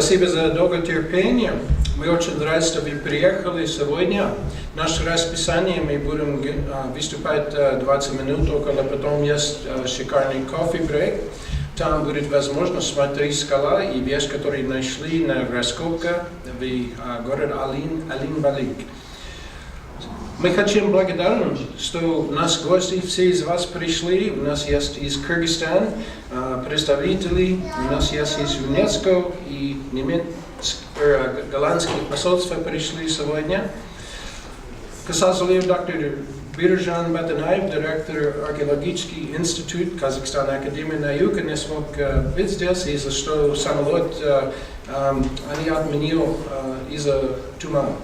Спасибо за долготерпение. Мы очень рады, что вы приехали сегодня. Наше расписание, мы будем выступать 20 минут около, потом есть шикарный кофе-брейк. Там будет возможность смотреть скала и вещь, которые нашли на раскопках в городе Алин-Балик. Мы хотим благодарить, что у нас гости, все из вас пришли. У нас есть из Кыргызстана представители, у нас есть из ЮНЕСКО и голландские посольства пришли сегодня. К сожалению, доктор Биржан Батанаев, директор археологический институт Kazakhstan Academy of Science, не смог быть здесь, из-за что самолет они отменил из-за тумана.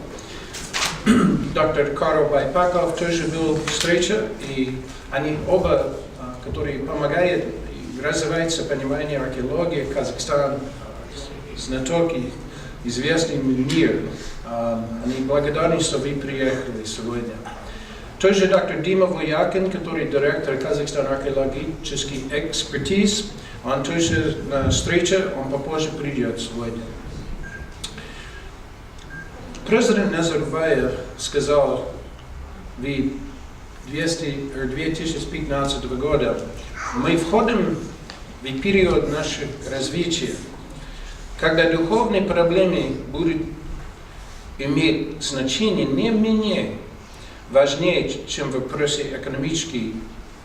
Доктор Карл Байпаков тоже был встреча, и они оба, которые помогают развиваться понимание археологии, Казахстан, знатоки, известный мир. Они благодарны, что вы приехали сегодня. Тоже доктор Дима Воякин, который директор Казахстан археологический экспертиз, он тоже на встрече, он попозже придет сегодня. Президент Назарбаев сказал в 2015 года, мы входим в период нашего развития, когда духовные проблемы будут иметь значение не менее важнее, чем вопросы экономические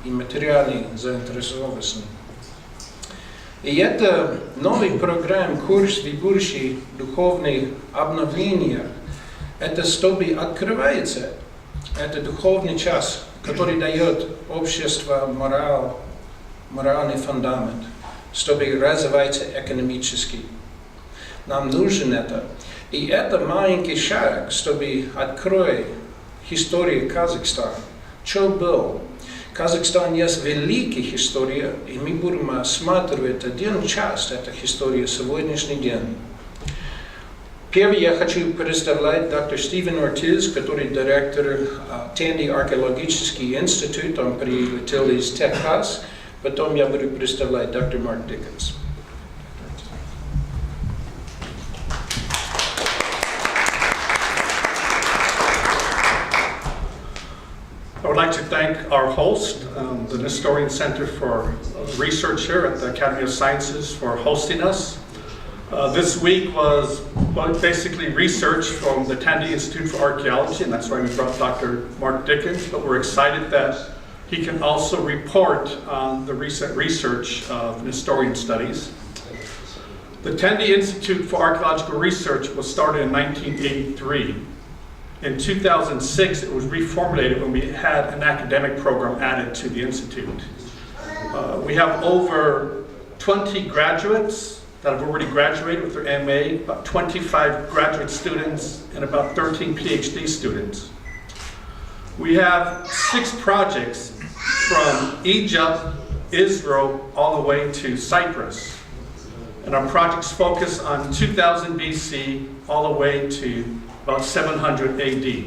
и материальной заинтересованности. И это новый программ, курс в будущее духовных обновления. Это чтобы открывается, это духовный час, который дает обществу моральный фундамент, чтобы развиваться экономически. Нам нужен это. И это маленький шаг, чтобы открыть историю Казахстана. Что было? Казахстан есть великая история, и мы будем осматривать один час этой истории сегодняшний день. Первый я хочу представить доктор Стивен Ортиз, который директор Тенди археологический институт, он прилетел из Техаса. Потом я буду представлять доктор Марк Dickens. I would like to thank our host, the Nestorian Center for Research here at the Academy of Sciences, for hosting us. This week was basically research from the Tandy Institute for Archaeology, and that's why we brought Dr. Mark Dickens, but we're excited that he can also report on the recent research of Nestorian studies. The Tandy Institute for Archaeological Research was started in 1983. In 2006, it was reformulated when we had an academic program added to the Institute. We have over 20 graduates that have already graduated with their MA, about 25 graduate students, and about 13 PhD students. We have 6 projects from Egypt, Israel, all the way to Cyprus. And our projects focus on 2000 BC all the way to about 700 AD.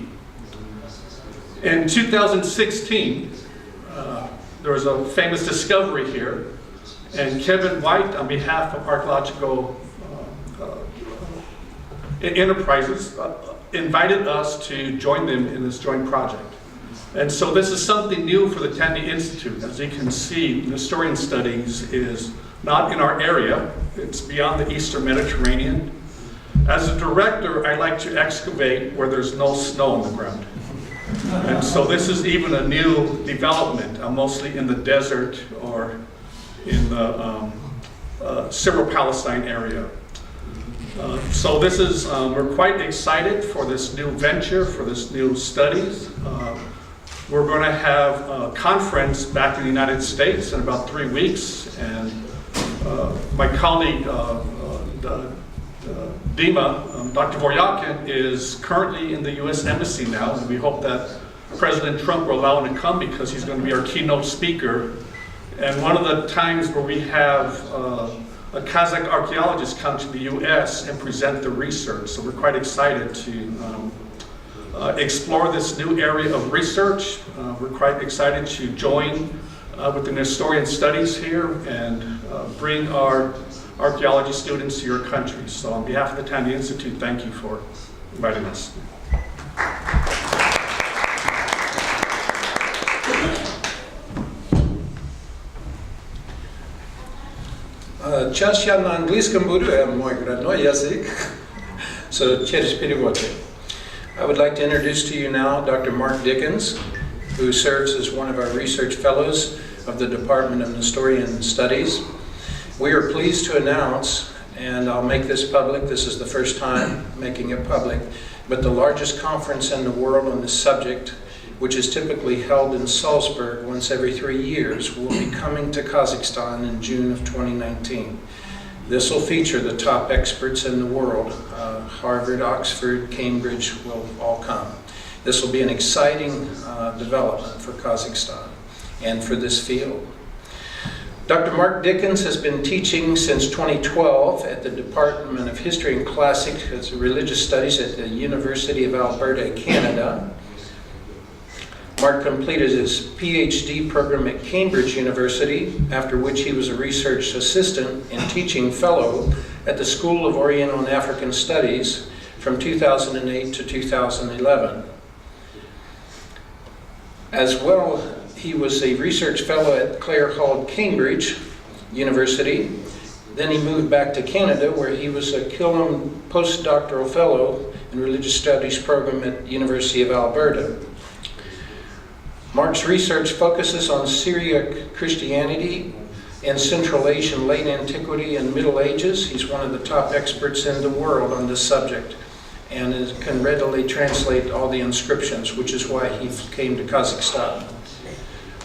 In 2016, there was a famous discovery here, and Kevin White, on behalf of Archaeological Enterprises, invited us to join them in this joint project. And so this is something new for the Tandy Institute. As you can see, Nestorian Studies is not in our area. It's beyond the Eastern Mediterranean. As a director, I like to excavate where there's no snow on the ground. And so this is even a new development, mostly in the desert or in the Syro-Palestine area. So this is, we're quite excited for this new venture, for this new studies. We're going to have a conference back in the United States in about 3 weeks, and my colleague, Dima, Dr. Voryakin, is currently in the U.S. Embassy now, and we hope that President Trump will allow him to come because he's going to be our keynote speaker. And one of the times where we have a Kazakh archaeologist come to the U.S. and present the research, so we're quite excited to explore this new area of research. We're quite excited to join with the Nestorian Studies here and bring our archaeology students to your country. So on behalf of the Tandy Institute, thank you for inviting us. Сейчас я на английском буду, мой родной язык, so через переводчик. I would like to introduce to you now Dr. Mark Dickens, who serves as one of our research fellows of the Department of Nestorian Studies. We are pleased to announce, and I'll make this public, this is the first time making it public, but the largest conference in the world on this subject, which is typically held in Salzburg once every 3 years, will be coming to Kazakhstan in June of 2019. This will feature the top experts in the world. Harvard, Oxford, Cambridge will all come. This will be an exciting development for Kazakhstan and for this field. Dr. Mark Dickens has been teaching since 2012 at the Department of History and Classics as Religious Studies at the University of Alberta, Canada. Mark completed his PhD program at Cambridge University, after which he was a research assistant and teaching fellow at the School of Oriental and African Studies from 2008 to 2011. As well, he was a research fellow at Clare Hall, Cambridge University. Then he moved back to Canada, where he was a Killam postdoctoral fellow in religious studies program at the University of Alberta. Mark's research focuses on Syriac Christianity and Central Asian late antiquity and Middle Ages. He's one of the top experts in the world on this subject and can readily translate all the inscriptions, which is why he came to Kazakhstan.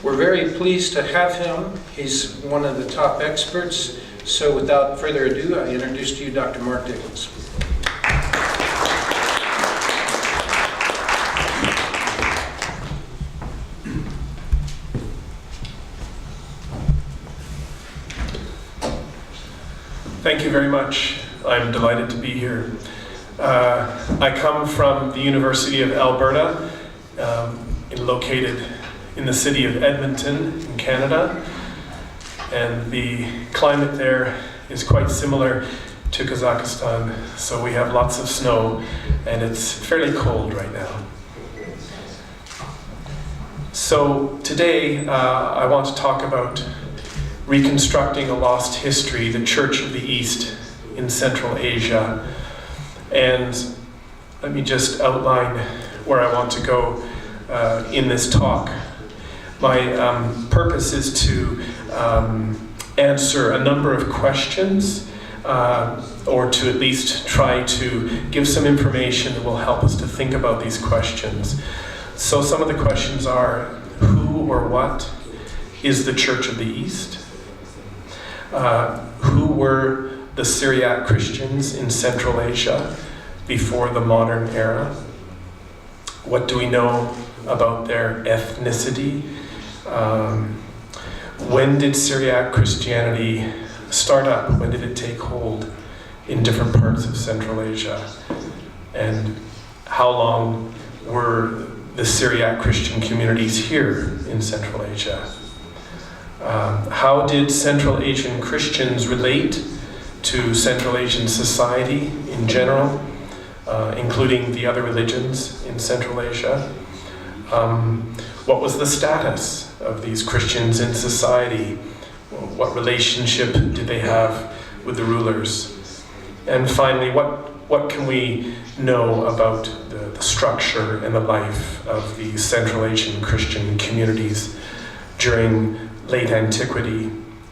We're very pleased to have him. He's one of the top experts. So without further ado, I introduce to you Dr. Mark Dickens. Thank you very much. I'm delighted to be here. I come from the University of Alberta, located in the city of Edmonton in Canada, and the climate there is quite similar to Kazakhstan, so we have lots of snow and it's fairly cold right now. So today I want to talk about Reconstructing a Lost History, the Church of the East in Central Asia. And let me just outline where I want to go in this talk. My purpose is to answer a number of questions, or to at least try to give some information that will help us to think about these questions. So some of the questions are, who or what is the Church of the East? Who were the Syriac Christians in Central Asia before the modern era? What do we know about their ethnicity? When did Syriac Christianity start up? When did it take hold in different parts of Central Asia? And how long were the Syriac Christian communities here in Central Asia? How did Central Asian Christians relate to Central Asian society in general, including the other religions in Central Asia? What was the status of these Christians in society? What relationship did they have with the rulers? And finally, what can we know about the structure and the life of the Central Asian Christian communities during late antiquity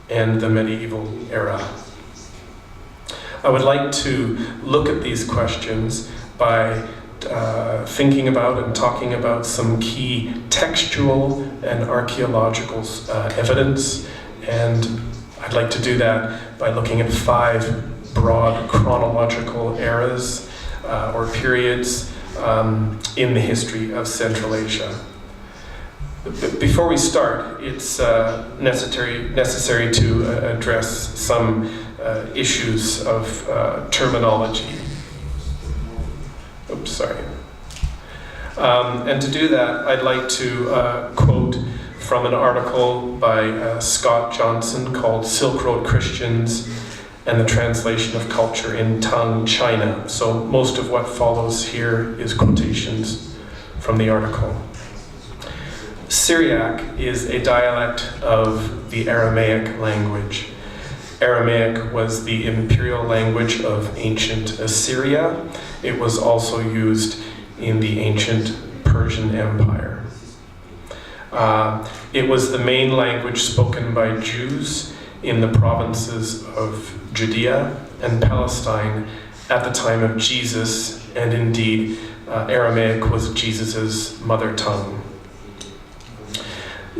and the medieval era? I would like to look at these questions by thinking about and talking about some key textual and archaeological evidence, and I'd like to do that by looking at 5 broad chronological eras or periods in the history of Central Asia. Before we start, it's necessary to address some issues of terminology. Oops, sorry. And to do that, I'd like to quote from an article by Scott Johnson called Silk Road Christians and the translation of culture in Tang, China. So most of what follows here is quotations from the article. Syriac is a dialect of the Aramaic language. Aramaic was the imperial language of ancient Assyria. It was also used in the ancient Persian Empire. It was the main language spoken by Jews in the provinces of Judea and Palestine at the time of Jesus, and indeed Aramaic was Jesus' mother tongue.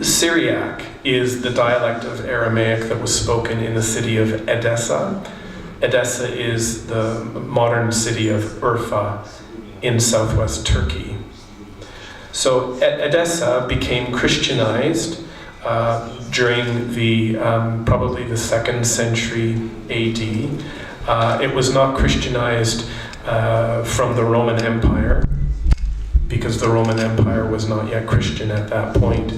Syriac is the dialect of Aramaic that was spoken in the city of Edessa. Edessa is the modern city of Urfa in southwest Turkey. So Edessa became Christianized during the probably the 2nd century AD. It was not Christianized from the Roman Empire, because the Roman Empire was not yet Christian at that point.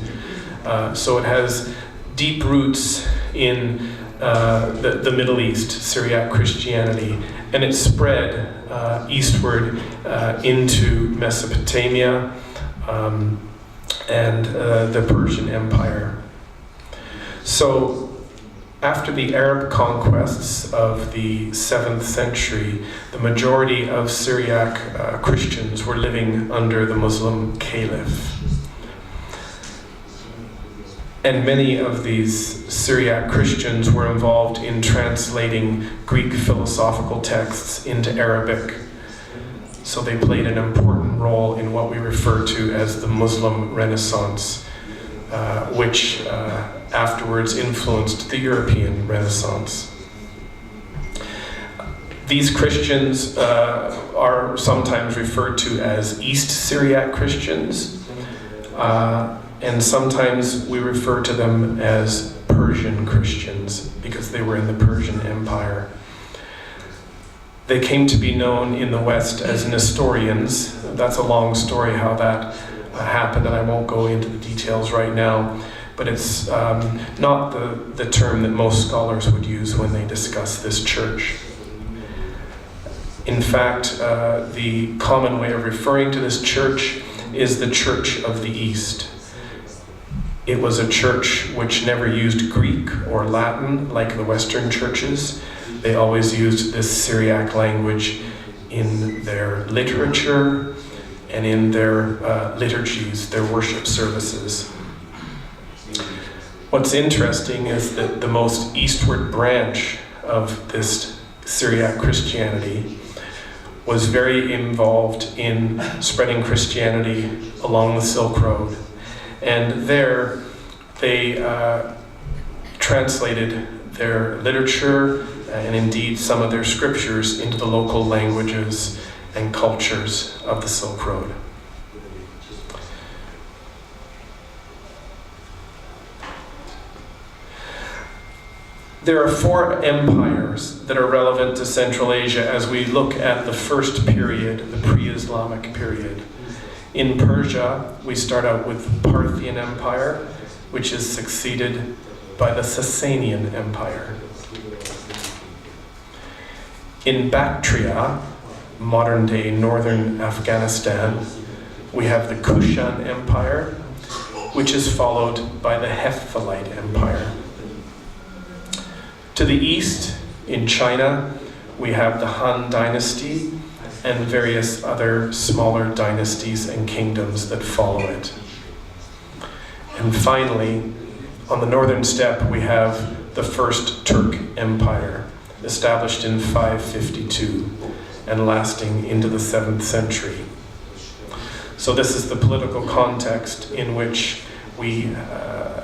So it has deep roots in the Middle East, Syriac Christianity, and it spread eastward into Mesopotamia and the Persian Empire. So after the Arab conquests of the 7th century, the majority of Syriac Christians were living under the Muslim caliph. And many of these Syriac Christians were involved in translating Greek philosophical texts into Arabic. So they played an important role in what we refer to as the Muslim Renaissance, which afterwards influenced the European Renaissance. These Christians are sometimes referred to as East Syriac Christians, and sometimes we refer to them as Persian Christians because they were in the Persian Empire. They came to be known in the West as Nestorians. That's a long story how that happened, and I won't go into the details right now, but it's not the term that most scholars would use when they discuss this church. In fact, the common way of referring to this church is the Church of the East. It was a church which never used Greek or Latin like the Western churches. They always used this Syriac language in their literature and in their liturgies, their worship services. What's interesting is that the most eastward branch of this Syriac Christianity was very involved in spreading Christianity along the Silk Road. And there they translated their literature and indeed some of their scriptures into the local languages and cultures of the Silk Road. There are 4 empires that are relevant to Central Asia as we look at the first period, the pre-Islamic period. In Persia, we start out with the Parthian Empire, which is succeeded by the Sasanian Empire. In Bactria, modern-day northern Afghanistan, we have the Kushan Empire, which is followed by the Hephthalite Empire. To the east, in China, we have the Han Dynasty and various other smaller dynasties and kingdoms that follow it. And finally, on the northern steppe, we have the First Turk Empire, established in 552 and lasting into the 7th century. So this is the political context in which we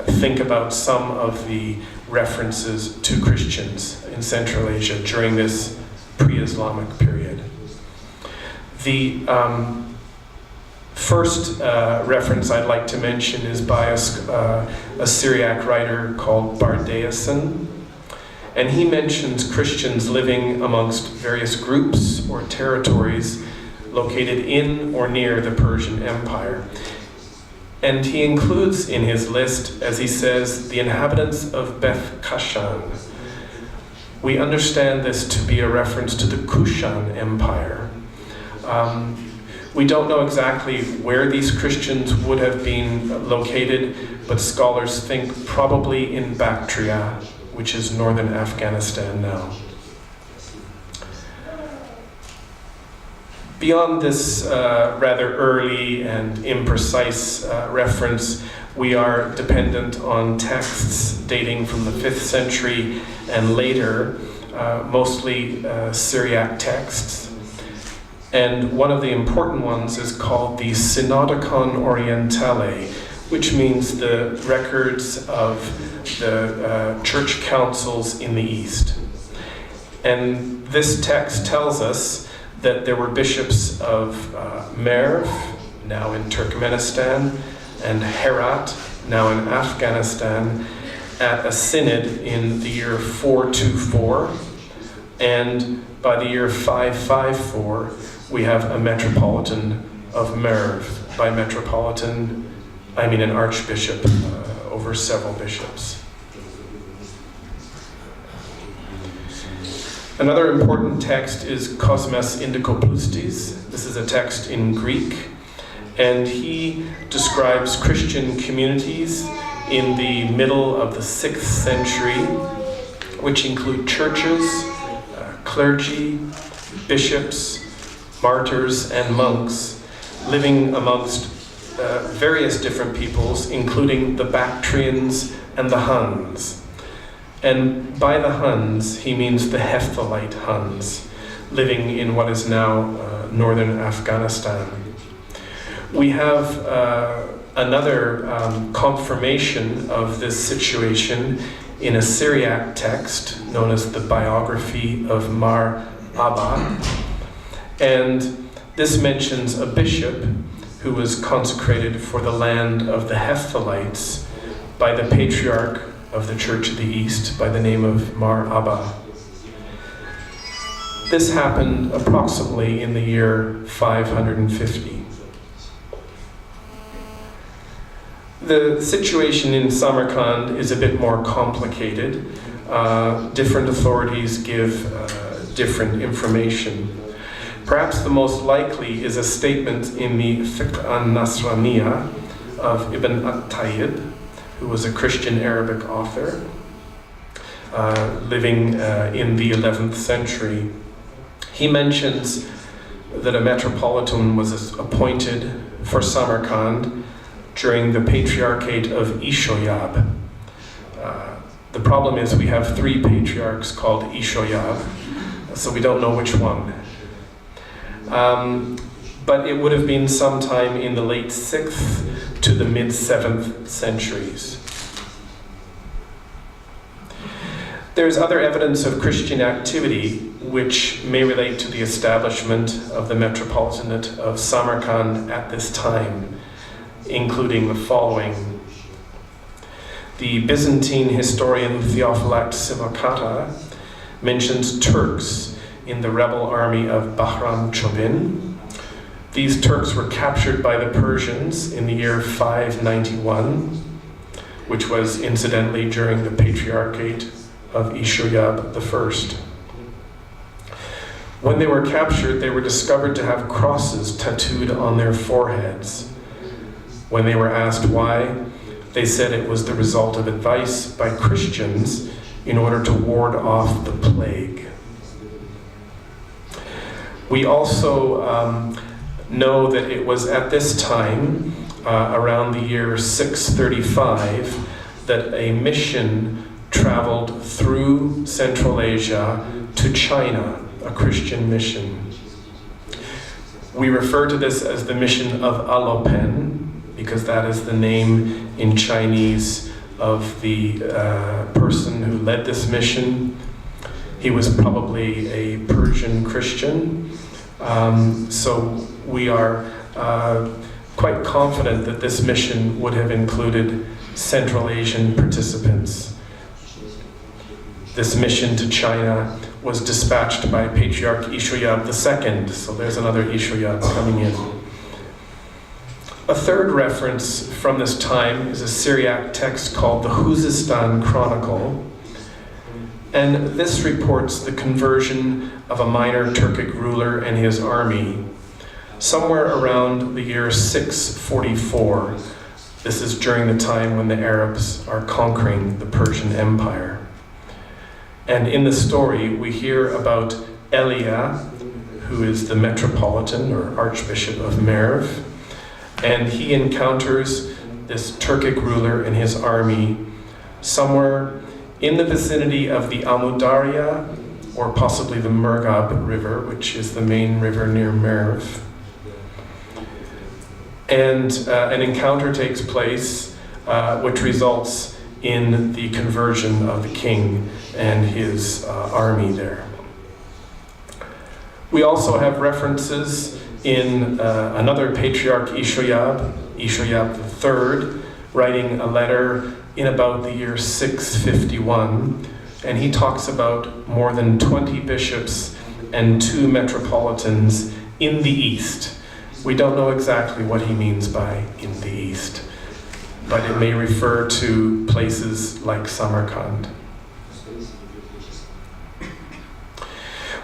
think about some of the references to Christians in Central Asia during this pre-Islamic period. The first reference I'd like to mention is by a Syriac writer called Bardeason, and he mentions Christians living amongst various groups or territories located in or near the Persian Empire. And he includes in his list, as he says, the inhabitants of Beth Kashan, We understand this to be a reference to the Kushan Empire. We don't know exactly where these Christians would have been located, but scholars think probably in Bactria, which is northern Afghanistan now. Beyond this rather early and imprecise reference, we are dependent on texts dating from the 5th century and later, mostly Syriac texts. And one of the important ones is called the Synodicon Orientale, which means the records of the church councils in the East. And this text tells us that there were bishops of Merv, now in Turkmenistan, and Herat, now in Afghanistan, at a synod in the year 424. And by the year 554, we have a metropolitan of Merv. By metropolitan, I mean an archbishop over several bishops. Another important text is Cosmas Indicopleustes. This is a text in Greek, and he describes Christian communities in the middle of the 6th century, which include churches, clergy, bishops, martyrs, and monks living amongst various different peoples, including the Bactrians and the Huns. And by the Huns, he means the Hephthalite Huns, living in what is now northern Afghanistan. We have another confirmation of this situation in a Syriac text known as the Biography of Mar Abba. And this mentions a bishop who was consecrated for the land of the Hephthalites by the patriarch of the Church of the East by the name of Mar Abba. This happened approximately in the year 550. The situation in Samarkand is a bit more complicated. Different authorities give different information. Perhaps the most likely is a statement in the Fiqh al-Nasraniyah of Ibn at-Tayyib, who was a Christian Arabic author, living in the 11th century. He mentions that a metropolitan was appointed for Samarkand during the Patriarchate of Ishoyab. The problem is we have 3 patriarchs called Ishoyab, so we don't know which one. But it would have been sometime in the late 6th to the mid-7th centuries. There's other evidence of Christian activity which may relate to the establishment of the Metropolitanate of Samarkand at this time, including the following. The Byzantine historian Theophylact Simocatta mentions Turks in the rebel army of Bahram Chobin. These Turks were captured by the Persians in the year 591, which was incidentally during the Patriarchate of Ishoyab I. When they were captured, they were discovered to have crosses tattooed on their foreheads. When they were asked why, they said it was the result of advice by Christians in order to ward off the plague. We also know that it was at this time, around the year 635, that a mission traveled through Central Asia to China, a Christian mission. We refer to this as the mission of Alopen, because that is the name in Chinese of the person who led this mission. He was probably a Persian Christian. So we are quite confident that this mission would have included Central Asian participants. This mission to China was dispatched by Patriarch Ishoyab II, so there's another Ishoyab coming in. A third reference from this time is a Syriac text called the Khuzestan Chronicle, And this reports the conversion of a minor Turkic ruler and his army somewhere around the year 644. This is during the time when the Arabs are conquering the Persian Empire. And in the story, we hear about Elia, who is the metropolitan or archbishop of Merv, and he encounters this Turkic ruler and his army somewhere in the vicinity of the Amudarya, or possibly the Murghab River, which is the main river near Merv. And an encounter takes place which results in the conversion of the king and his army there. We also have references in another patriarch, Ishoyab III, writing a letter in about the year 651, and he talks about more than 20 bishops and 2 metropolitans in the east. We don't know exactly what he means by in the east, but it may refer to places like Samarkand.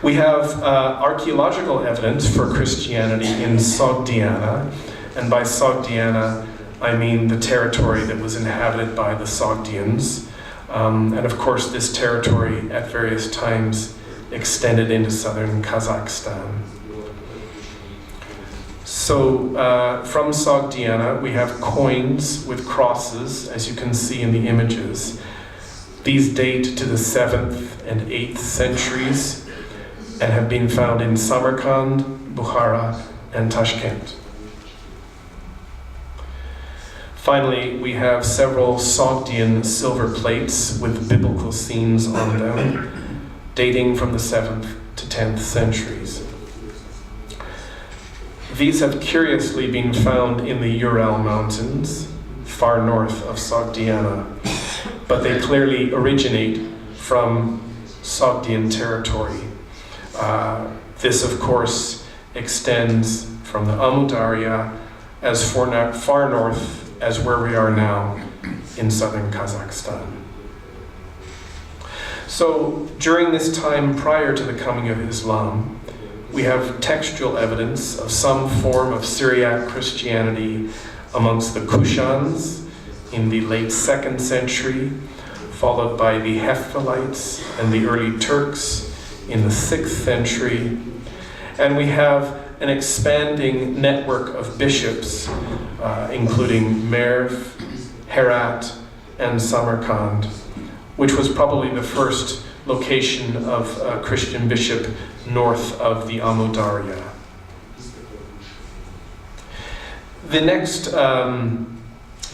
We have archaeological evidence for Christianity in Sogdiana, and by Sogdiana I mean the territory that was inhabited by the Sogdians. And of course this territory at various times extended into southern Kazakhstan. So from Sogdiana we have coins with crosses, as you can see in the images. These date to the 7th and 8th centuries and have been found in Samarkand, Bukhara, and Tashkent. Finally, we have several Sogdian silver plates with biblical scenes on them, dating from the 7th to 10th centuries. These have curiously been found in the Ural Mountains, far north of Sogdiana, but they clearly originate from Sogdian territory. This, of course, extends from the Amudarya as far north as where we are now in southern Kazakhstan. So during this time prior to the coming of Islam, we have textual evidence of some form of Syriac Christianity amongst the Kushans in the late 2nd century, followed by the Hephthalites and the early Turks in the 6th century. And we have an expanding network of bishops, including Merv, Herat, and Samarkand, which was probably the first location of a Christian bishop north of the Amudarya. The next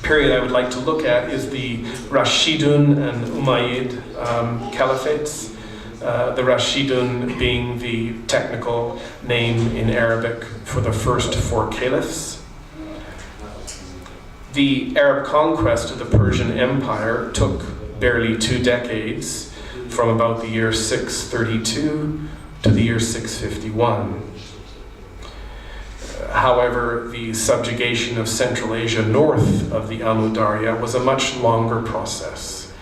period I would like to look at is the Rashidun and Umayyad caliphates. The Rashidun being the technical name in Arabic for the first 4 caliphs. The Arab conquest of the Persian Empire took barely 2 decades, from about the year 632 to the year 651. However, the subjugation of Central Asia north of the Amudarya was a much longer process,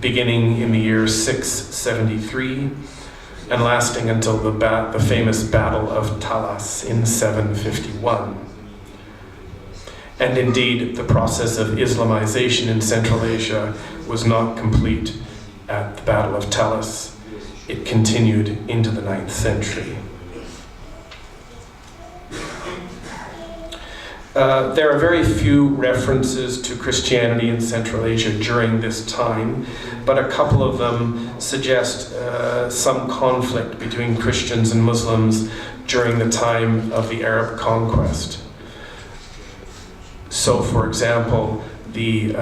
beginning in the year 673 and lasting until the famous Battle of Talas in 751. And indeed, the process of Islamization in Central Asia was not complete at the Battle of Talas. It continued into the 9th century. There are very few references to Christianity in Central Asia during this time, but a couple of them suggest some conflict between Christians and Muslims during the time of the Arab conquest. So, for example, the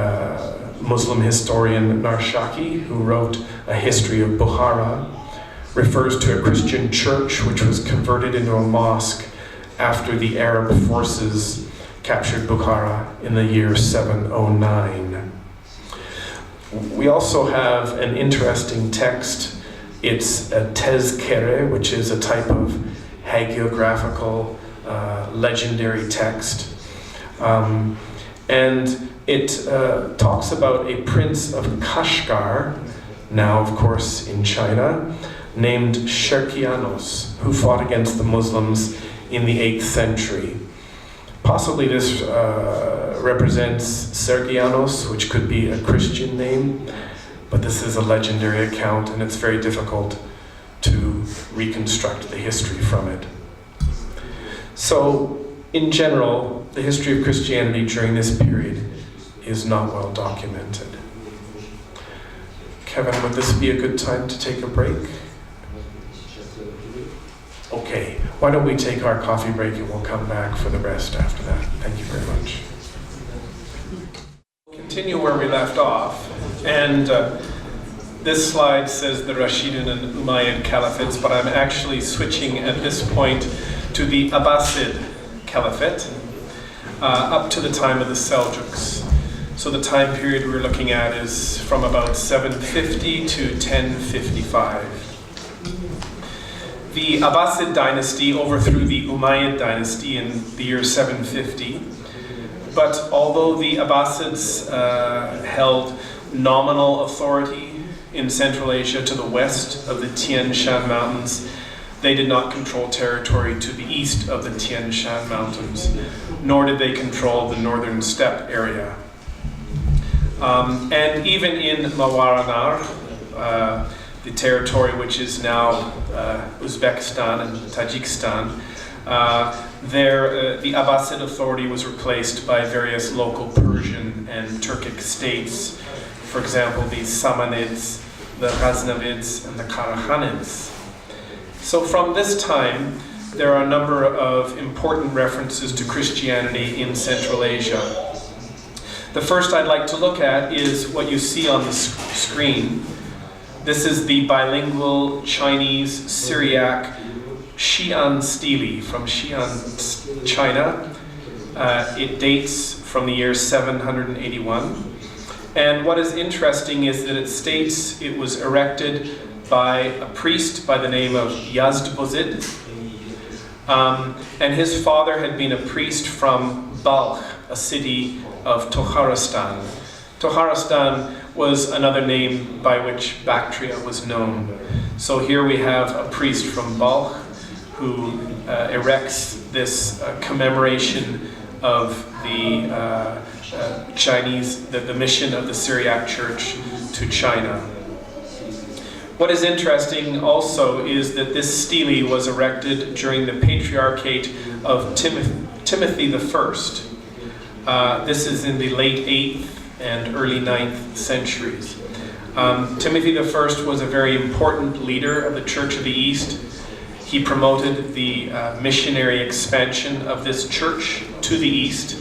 Muslim historian Narshaki, who wrote a history of Bukhara, refers to a Christian church which was converted into a mosque after the Arab forces captured Bukhara in the year 709. We also have an interesting text. It's a tezkere, which is a type of hagiographical legendary text. And it talks about a prince of Kashgar now of course in China, named Cherkianos, who fought against the Muslims in the 8th century. Possibly this represents Sergianos, which could be a Christian name, but this is a legendary account and it's very difficult to reconstruct the history from it. So, in general, the history of Christianity during this period is not well documented. Kevin, would this be a good time to take a break? Okay, why don't we take our coffee break and we'll come back for the rest after that. Thank you very much. Continue where we left off, and this slide says the Rashidun and Umayyad Caliphates, but I'm actually switching at this point to the Abbasid Caliphate, up to the time of the Seljuks. So the time period we're looking at is from about 750 to 1055. The Abbasid dynasty overthrew the Umayyad dynasty in the year 750, but although the Abbasids held nominal authority in Central Asia to the west of the Tian Shan Mountains, they did not control territory to the east of the Tian Shan Mountains, nor did they control the northern steppe area. And even in Mawaranar, the territory which is now Uzbekistan and Tajikistan, the Abbasid authority was replaced by various local Persian and Turkic states. For example, the Samanids, the Ghaznavids, and the Karakhanids. So from this time, there are a number of important references to Christianity in Central Asia. The first I'd like to look at is what you see on the screen. This is the bilingual Chinese Syriac Xi'an stele from Xi'an, China. It dates from the year 781. And what is interesting is that it states it was erected by a priest by the name of Yazdbozid. And his father had been a priest from Balkh, a city of Toharistan. Toharistan was another name by which Bactria was known. So here we have a priest from Balkh who erects this commemoration of the Chinese, the mission of the Syriac Church to China. What is interesting also is that this stele was erected during the Patriarchate of Timothy I. This is in the late 8th and early 9th centuries. Timothy I was a very important leader of the Church of the East. He promoted the missionary expansion of this church to the East.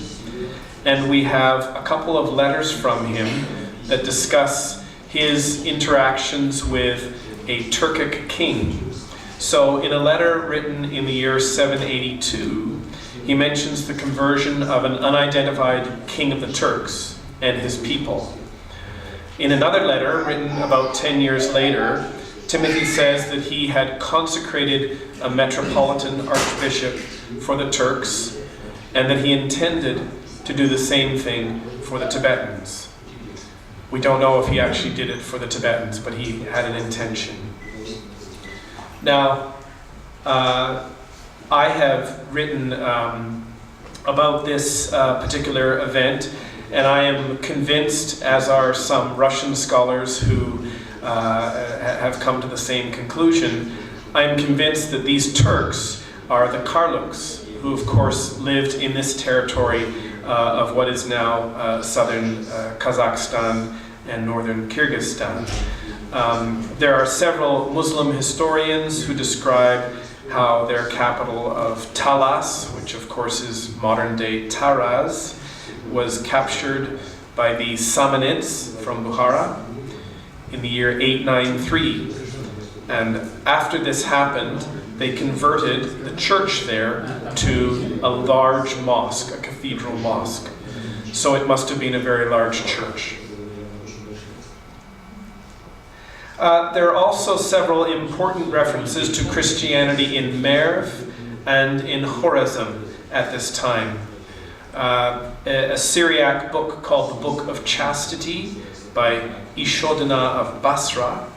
And we have a couple of letters from him that discuss his interactions with a Turkic king. So in a letter written in the year 782, he mentions the conversion of an unidentified king of the Turks and his people. In another letter written about 10 years later, Timothy says that he had consecrated a metropolitan archbishop for the Turks and that he intended to do the same thing for the Tibetans. We don't know if he actually did it for the Tibetans, but he had an intention. Now, I have written about this particular event, and I am convinced, as are some Russian scholars who have come to the same conclusion, I am convinced that these Turks are the Karluks, who of course lived in this territory of what is now southern Kazakhstan and northern Kyrgyzstan. There are several Muslim historians who describe how their capital of Talas, which of course is modern-day Taraz, was captured by the Samanids from Bukhara in the year 893. And after this happened, they converted the church there to a large mosque, a cathedral mosque. So it must have been a very large church. There are also several important references to Christianity in Merv and in Khorazm at this time. A Syriac book called the Book of Chastity by Ishodina of Basra,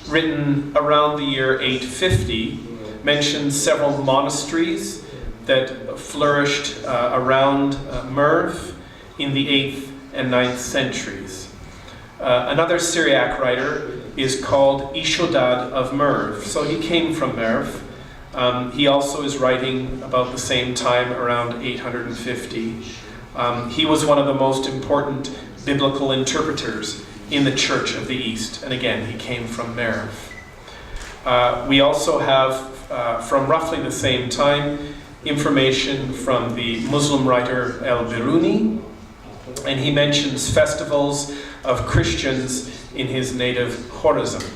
written around the year 850, mentions several monasteries that flourished around Merv in the 8th and 9th centuries. Another Syriac writer is called Ishodad of Merv, so he came from Merv. He also is writing about the same time, around 850. He was one of the most important biblical interpreters in the Church of the East, and again, he came from Merv. We also have, from roughly the same time, information from the Muslim writer al-Biruni, and he mentions festivals of Christians in his native Khorasan.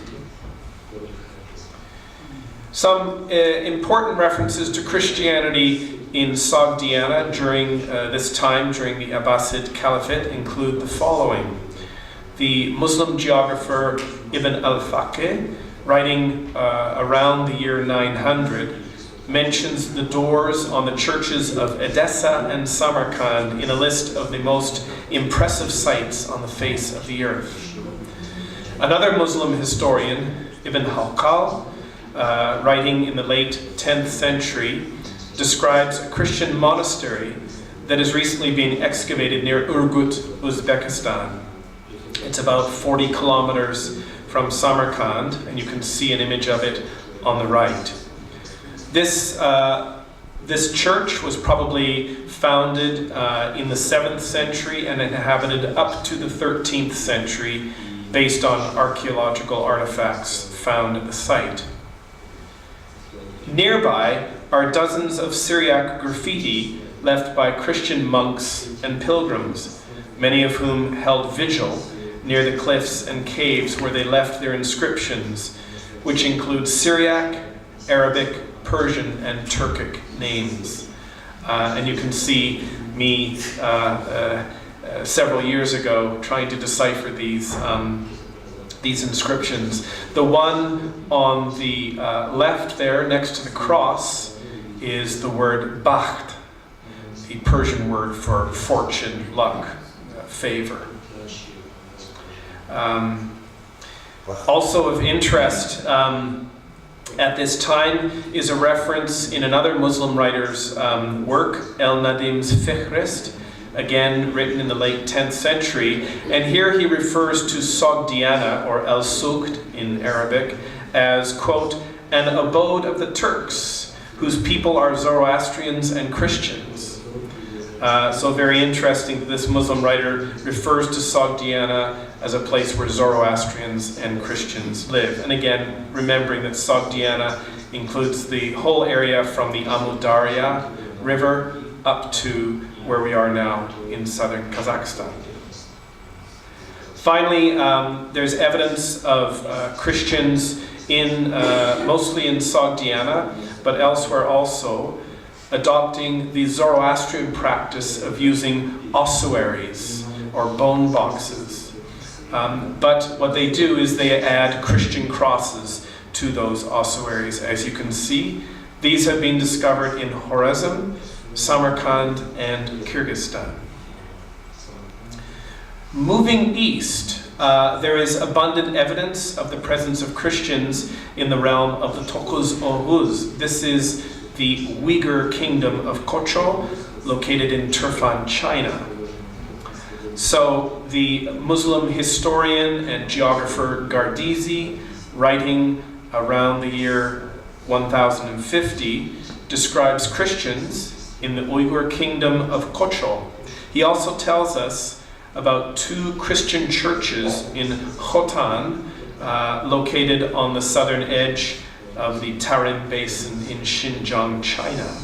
Some important references to Christianity in Sogdiana during this time, during the Abbasid Caliphate, include the following. The Muslim geographer Ibn al-Faqih, writing around the year 900, mentions the doors on the churches of Edessa and Samarkand in a list of the most impressive sites on the face of the earth. Another Muslim historian, Ibn Halqal, writing in the late 10th century, describes a Christian monastery that has recently been excavated near Urgut, Uzbekistan. It's about 40 kilometers from Samarkand, and you can see an image of it on the right. This church was probably founded in the 7th century and inhabited up to the 13th century based on archaeological artifacts found at the site. Nearby are dozens of Syriac graffiti left by Christian monks and pilgrims, many of whom held vigil near the cliffs and caves where they left their inscriptions, which include Syriac, Arabic, Persian, and Turkic names. And you can see me several years ago trying to decipher these inscriptions. The one on the left there, next to the cross, is the word Bakht, the Persian word for fortune, luck, favor. Also of interest at this time is a reference in another Muslim writer's work, El-Nadim's Fihrist, again written in the late 10th century, and here he refers to Sogdiana, or El-Sugd in Arabic, as, quote, an abode of the Turks, whose people are Zoroastrians and Christians. So very interesting that this Muslim writer refers to Sogdiana as a place where Zoroastrians and Christians live. And again, remembering that Sogdiana includes the whole area from the Amu Darya River up to where we are now in southern Kazakhstan. Finally, there's evidence of Christians in mostly in Sogdiana, but elsewhere also, adopting the Zoroastrian practice of using ossuaries or bone boxes. But what they do is they add Christian crosses to those ossuaries. As you can see, these have been discovered in Khorasan, Samarkand, and Kyrgyzstan. Moving east, there is abundant evidence of the presence of Christians in the realm of the Tokuz Oghuz. This is the Uyghur kingdom of Kocho, located in Turfan, China. So the Muslim historian and geographer Gardizi, writing around the year 1050, describes Christians in the Uyghur kingdom of Kocho. He also tells us about 2 Christian churches in Khotan, located on the southern edge of the Tarim Basin in Xinjiang, China.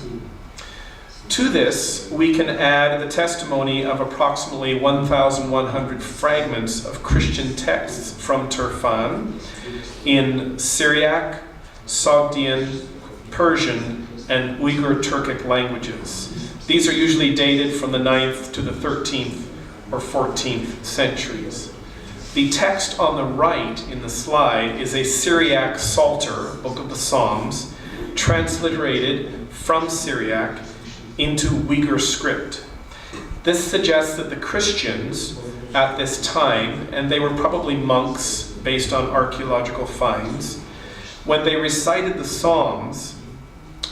To this, we can add the testimony of approximately 1,100 fragments of Christian texts from Turfan in Syriac, Sogdian, Persian, and Uyghur Turkic languages. These are usually dated from the 9th to the 13th or 14th centuries. The text on the right in the slide is a Syriac Psalter, Book of the Psalms, transliterated from Syriac into Uyghur script. This suggests that the Christians, at this time, and they were probably monks based on archaeological finds. When they recited the Psalms,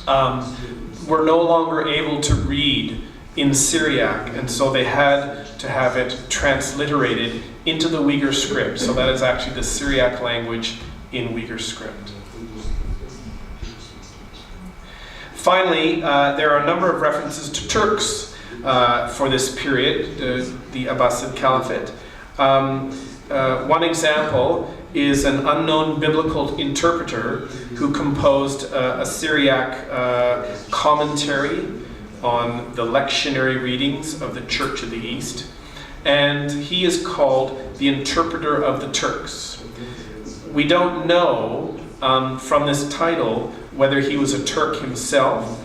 were no longer able to read in Syriac, and so they had to have it transliterated into the Uyghur script. So that is actually the Syriac language in Uyghur script. Finally, there are a number of references to Turks for this period, the Abbasid Caliphate. One example is an unknown biblical interpreter who composed a Syriac commentary on the lectionary readings of the Church of the East, and he is called the interpreter of the Turks. We don't know from this title whether he was a Turk himself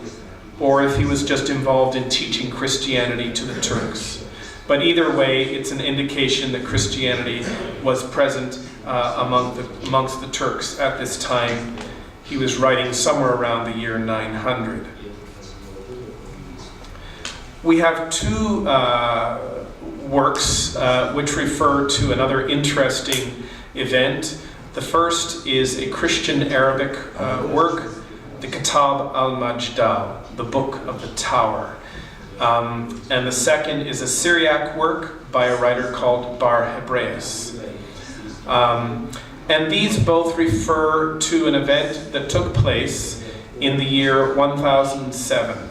or if he was just involved in teaching Christianity to the Turks. But either way, it's an indication that Christianity was present amongst the Turks at this time. He was writing somewhere around the year 900. We have two works which refer to another interesting event. The first is a Christian Arabic work, the Kitab al-Majdal, the Book of the Tower. And the second is a Syriac work by a writer called Bar Hebraeus. And these both refer to an event that took place in the year 1007.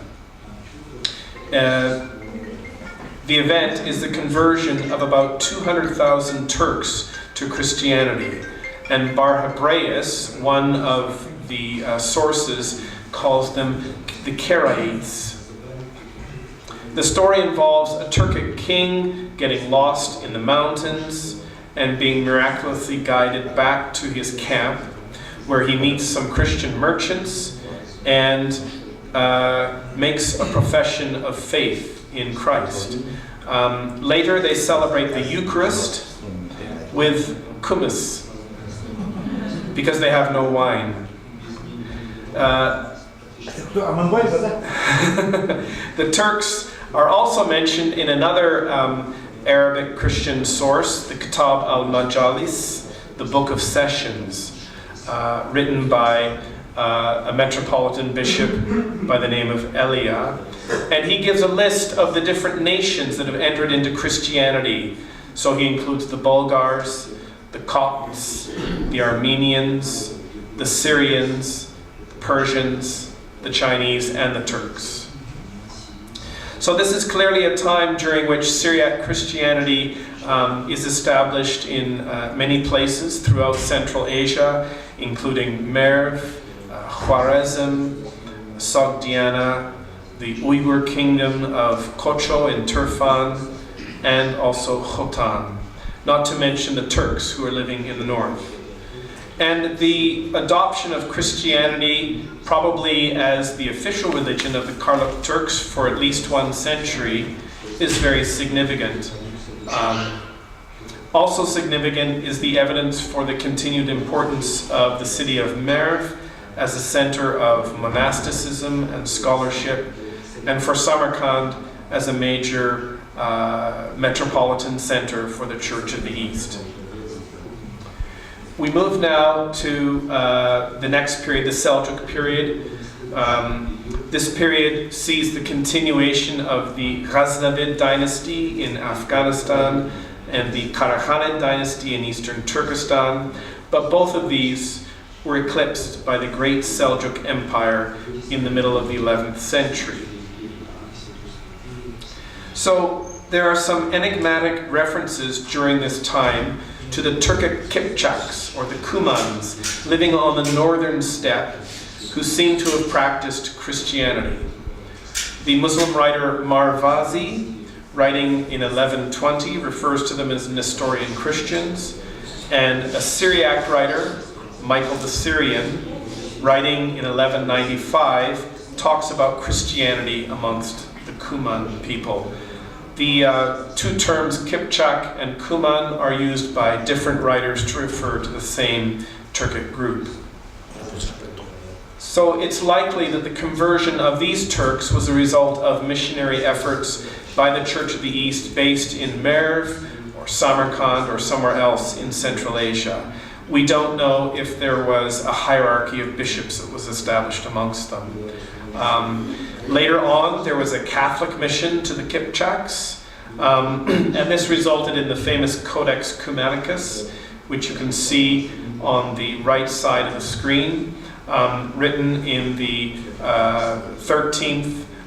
The event is the conversion of about 200,000 Turks to Christianity. And Bar Hebraeus, one of the sources, calls them the Karaites. The story involves a Turkic king getting lost in the mountains and being miraculously guided back to his camp, where he meets some Christian merchants and makes a profession of faith in Christ. Later they celebrate the Eucharist with kumis because they have no wine. The Turks are also mentioned in another Arabic Christian source, the Kitab al-Majalis, the Book of Sessions, written by a metropolitan bishop by the name of Elia. And he gives a list of the different nations that have entered into Christianity. So he includes the Bulgars, the Copts, the Armenians, the Syrians, the Persians, the Chinese, and the Turks. So this is clearly a time during which Syriac Christianity is established in many places throughout Central Asia, including Merv, Khwarezm, Sogdiana, the Uyghur kingdom of Kocho in Turfan, and also Khotan, not to mention the Turks who are living in the north. And the adoption of Christianity, probably as the official religion of the Karluk Turks for at least 1 century, is very significant. Also significant is the evidence for the continued importance of the city of Merv as a center of monasticism and scholarship, and for Samarkand as a major metropolitan center for the Church of the East. We move now to the next period, the Seljuk period. This period sees the continuation of the Ghaznavid dynasty in Afghanistan and the Karahanid dynasty in eastern Turkestan, but both of these were eclipsed by the great Seljuk Empire in the middle of the 11th century. So there are some enigmatic references during this time to the Turkic Kipchaks, or the Kumans, living on the northern steppe, who seem to have practiced Christianity. The Muslim writer Marvazi, writing in 1120, refers to them as Nestorian Christians, and a Syriac writer, Michael the Syrian, writing in 1195, talks about Christianity amongst the Kuman people. The two terms Kipchak and Kuman are used by different writers to refer to the same Turkic group. So it's likely that the conversion of these Turks was a result of missionary efforts by the Church of the East based in Merv or Samarkand or somewhere else in Central Asia. We don't know if there was a hierarchy of bishops that was established amongst them. Later on, there was a Catholic mission to the Kipchaks, and this resulted in the famous Codex Cumanicus, which you can see on the right side of the screen, written in the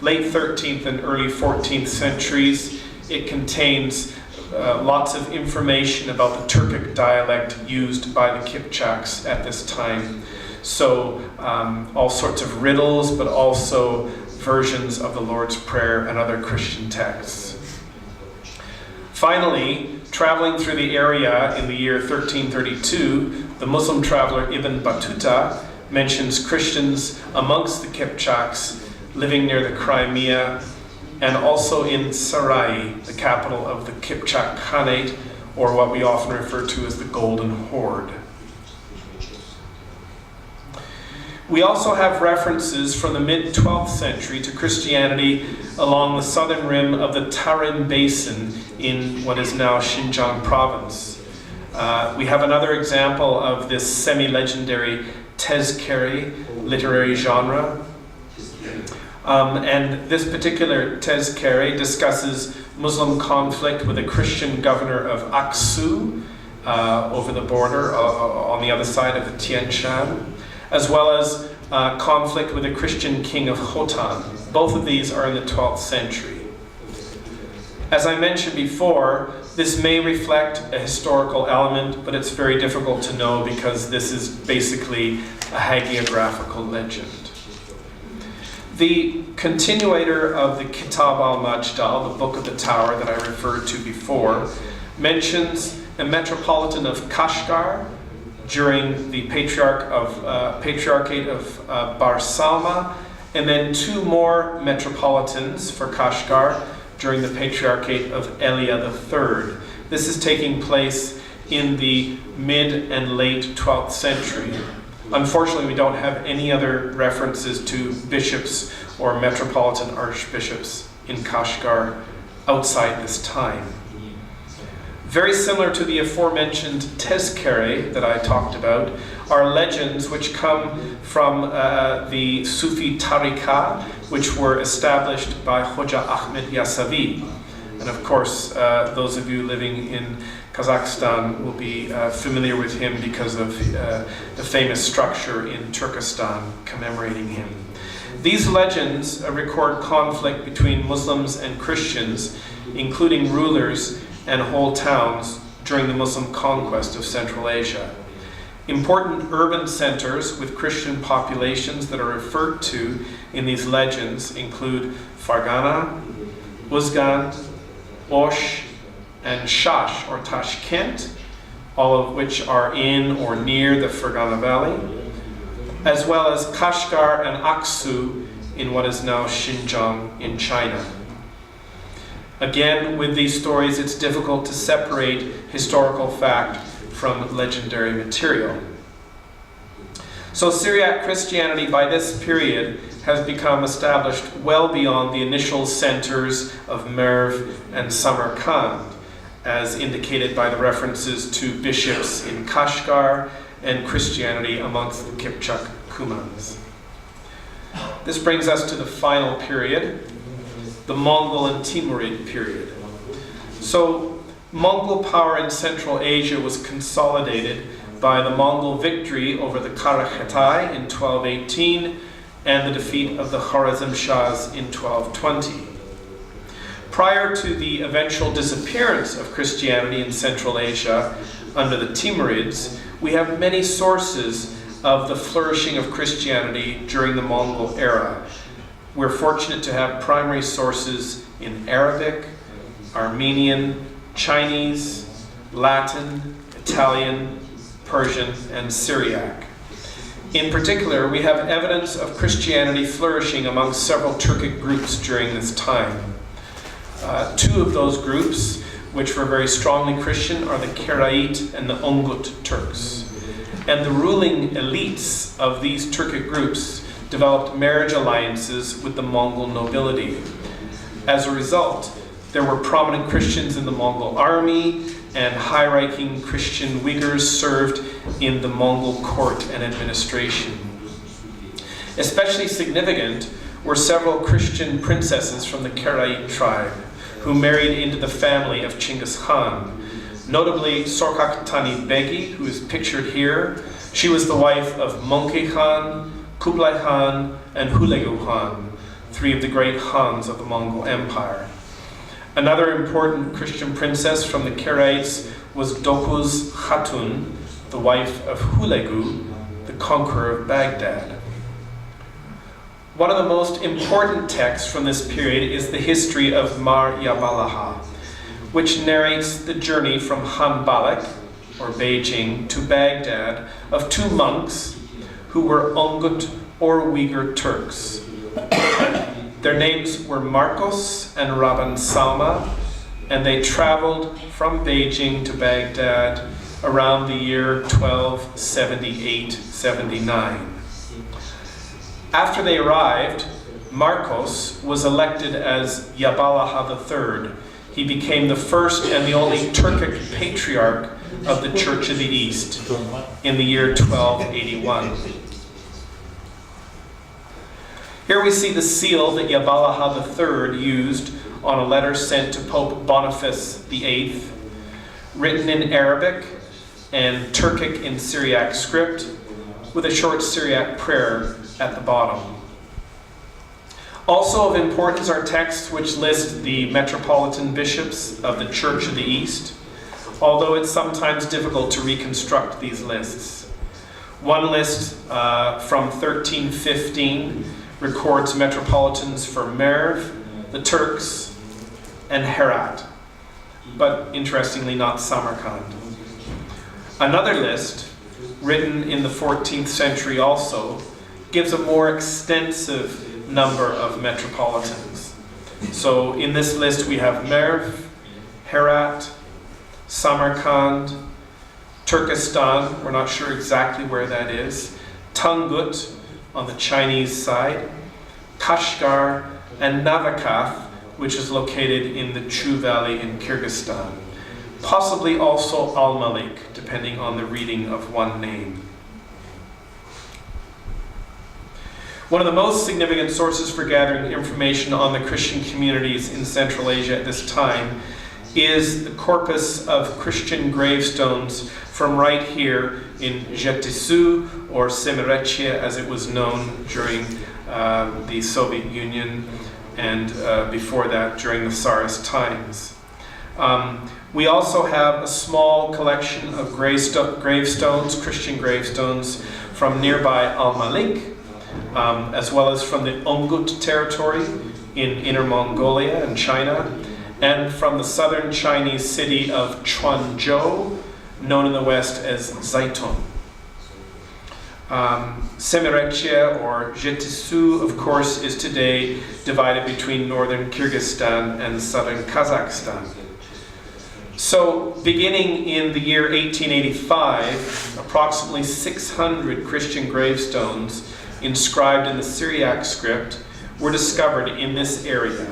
late 13th and early 14th centuries. It contains lots of information about the Turkic dialect used by the Kipchaks at this time. So all sorts of riddles, but also versions of the Lord's Prayer and other Christian texts. Finally, traveling through the area in the year 1332, the Muslim traveler Ibn Battuta mentions Christians amongst the Kipchaks living near the Crimea and also in Sarai, the capital of the Kipchak Khanate, or what we often refer to as the Golden Horde. We also have references from the mid-12th century to Christianity along the southern rim of the Tarim Basin in what is now Xinjiang province. We have another example of this semi-legendary tezkere literary genre. And this particular tezkere discusses Muslim conflict with a Christian governor of Aksu over the border on the other side of the Tian Shan, as well as conflict with a Christian king of Khotan. Both of these are in the 12th century. As I mentioned before, this may reflect a historical element, but it's very difficult to know because this is basically a hagiographical legend. The continuator of the Kitab al-Majdal, the Book of the Tower that I referred to before, mentions a metropolitan of Kashgar during the Patriarchate of Bar Salma, and then two more metropolitans for Kashgar during the Patriarchate of Elia III. This is taking place in the mid and late 12th century. Unfortunately, we don't have any other references to bishops or metropolitan archbishops in Kashgar outside this time. Very similar to the aforementioned tezkere that I talked about are legends which come from the Sufi tariqah, which were established by Hoja Ahmed Yasavi. And of course, those of you living in Kazakhstan will be familiar with him because of the famous structure in Turkestan commemorating him. These legends record conflict between Muslims and Christians, including rulers and whole towns during the Muslim conquest of Central Asia. Important urban centers with Christian populations that are referred to in these legends include Fargana, Uzgand, Osh, and Shash or Tashkent, all of which are in or near the Fergana Valley, as well as Kashgar and Aksu in what is now Xinjiang in China. Again, with these stories, it's difficult to separate historical fact from legendary material. So Syriac Christianity by this period has become established well beyond the initial centers of Merv and Samarkand, as indicated by the references to bishops in Kashgar and Christianity amongst the Kipchak Kumans. This brings us to the final period, the Mongol and Timurid period. So Mongol power in Central Asia was consolidated by the Mongol victory over the Karakhatai in 1218 and the defeat of the Khwarezm Shahs in 1220. Prior to the eventual disappearance of Christianity in Central Asia under the Timurids, we have many sources of the flourishing of Christianity during the Mongol era. We're fortunate to have primary sources in Arabic, Armenian, Chinese, Latin, Italian, Persian, and Syriac. In particular, we have evidence of Christianity flourishing among several Turkic groups during this time. Two of those groups, which were very strongly Christian, are the Kerait and the Ongut Turks. And the ruling elites of these Turkic groups developed marriage alliances with the Mongol nobility. As a result, There were prominent Christians in the Mongol army, and high-ranking Christian Uyghurs served in the Mongol court and administration. Especially significant were several Christian princesses from the Karaite tribe who married into the family of Chinggis Khan. Notably, Sorkak Tani Begi, who is pictured here. She was the wife of Möngke Khan, Kublai Khan, and Hulagu Khan, three of the great Khans of the Mongol Empire. Another important Christian princess from the Karaites was Dokuz Khatun, the wife of Hulagu, the conqueror of Baghdad. One of the most important texts from this period is the history of Mar Yabalaha, which narrates the journey from Hanbalik, or Beijing, to Baghdad of two monks who were Ungut or Uyghur Turks. Their names were Marcos and Rabban Salma, and they traveled from Beijing to Baghdad around the year 1278-79. After they arrived, Marcos was elected as Yabalaha III. He became the first and the only Turkic patriarch of the Church of the East in the year 1281. Here we see the seal that Yabalaha III used on a letter sent to Pope Boniface VIII, written in Arabic and Turkic in Syriac script, with a short Syriac prayer at the bottom. Also of importance are texts which list the metropolitan bishops of the Church of the East, although it's sometimes difficult to reconstruct these lists. One list from 1315 records metropolitans for Merv, the Turks, and Herat, but interestingly not Samarkand. Another list, written in the 14th century also, gives a more extensive number of metropolitans. So in this list we have Merv, Herat, Samarkand, Turkestan, we're not sure exactly where that is, Tungut on the Chinese side, Kashgar, and Navakath, which is located in the Chu Valley in Kyrgyzstan. Possibly also Almaty, depending on the reading of one name. One of the most significant sources for gathering information on the Christian communities in Central Asia at this time is the corpus of Christian gravestones from right here in Jetisu, or Semirechye as it was known during the Soviet Union and before that during the Tsarist times. We also have a small collection of gravestones, Christian gravestones, from nearby Almaty, as well as from the Ungut territory in Inner Mongolia and China, and from the southern Chinese city of Quanzhou, known in the West as Zaitun. Semirechye, or Jetisu, of course, is today divided between northern Kyrgyzstan and southern Kazakhstan. So, beginning in the year 1885, approximately 600 Christian gravestones inscribed in the Syriac script were discovered in this area.